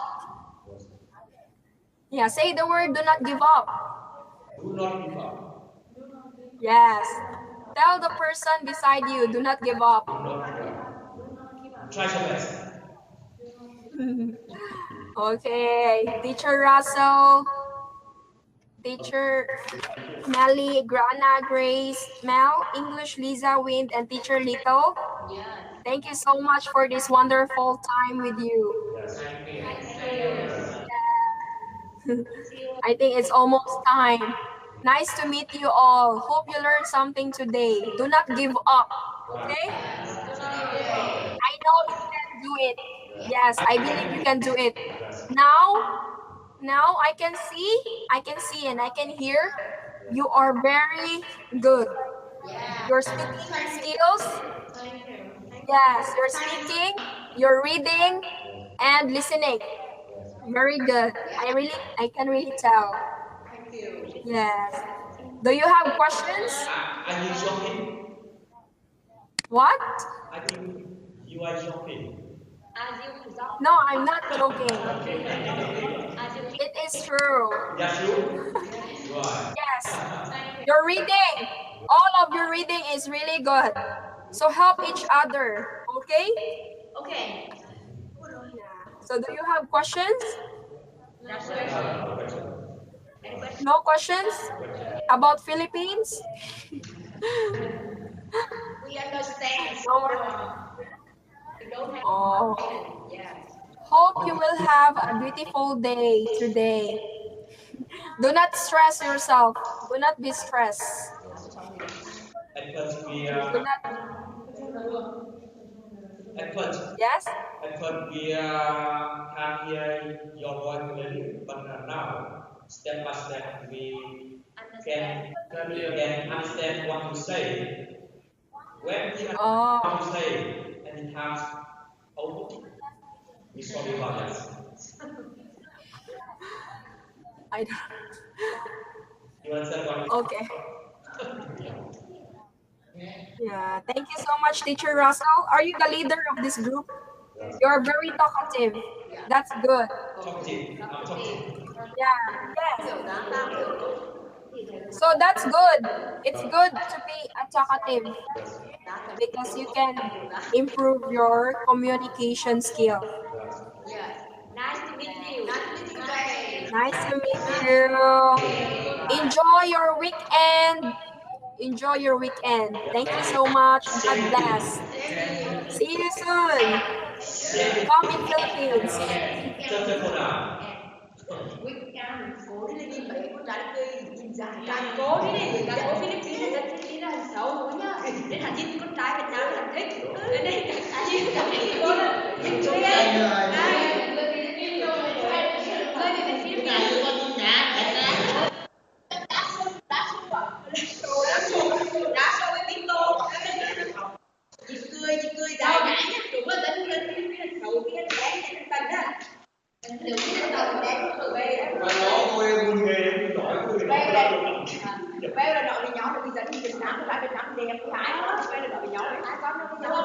Yeah, say the word, do not give up. Do not give up. Yes. Tell the person beside you, do not give up. Do not give up. Try your best. Okay. Teacher Russell, Teacher Melly, Grana, Grace, Mel, English, Lisa, Wind, and Teacher Little. Thank you so much for this wonderful time with you. Yes. I think it's almost time. Nice to meet you all. Hope you learned something today. Do not give up, okay? I know you can do it. Yes, I believe you can do it. Now I can see and I can hear you are very good. Your speaking skills, yes, your speaking, your reading, and listening. Very good. I can really tell. Thank you. Yes. Do you have questions? Are you shopping? What? I think you are shopping. As you joke, No, I'm not joking. as you It is true. Yes, you. Right. Yes. Your reading, all of your reading is really good. So help each other, okay? okay. So do you have questions? That's question. Any question? No questions about Philippines? We understand. No more. We don't have Oh. yeah. Hope you will have a beautiful day today. Do not stress yourself. Do not be stressed. At first we Do not. at first Yes? at first we can't hear your voice clearly, but now step by step we can understand what you say. When we understand Oh, what you say and it has output, we sorry about that. I don't. You understand what you Okay. Yeah. Thank you so much, Teacher Russell. Are you the leader of this group? You're very talkative. That's good. talkative? I'm talkative. Yeah. Yes. So that's good. It's good to be a talkative because you can improve your communication skill. Yes. Nice to meet you. Nice to meet you guys. Nice to meet you. Enjoy your weekend. Enjoy your weekend. Thank you so much. God bless. See you soon. Come in Philippines. Just for now. Quyết cao thành phố đi lên nhìn bảy con trái cây nhìn dài càng cố đi đi càng cố Philippines là Philippines là thành xấu quá nhá nên là nhìn con trái Việt Nam là thích nên đây nhìn càng thích cố là nhìn chơi đây người Philippines đá sâu với Tito chị cười dài nhã nhá đúng là tính lên Philippines là xấu cái đá trên tầng á nếu như là tầng đá của về á Mà nó tôi buồn nghề em giỏi tôi Bây là đội nhỏ thì bây giờ đi Việt Nam trái Việt Nam đẹp cái đó bây là đội nhỏ ai có nó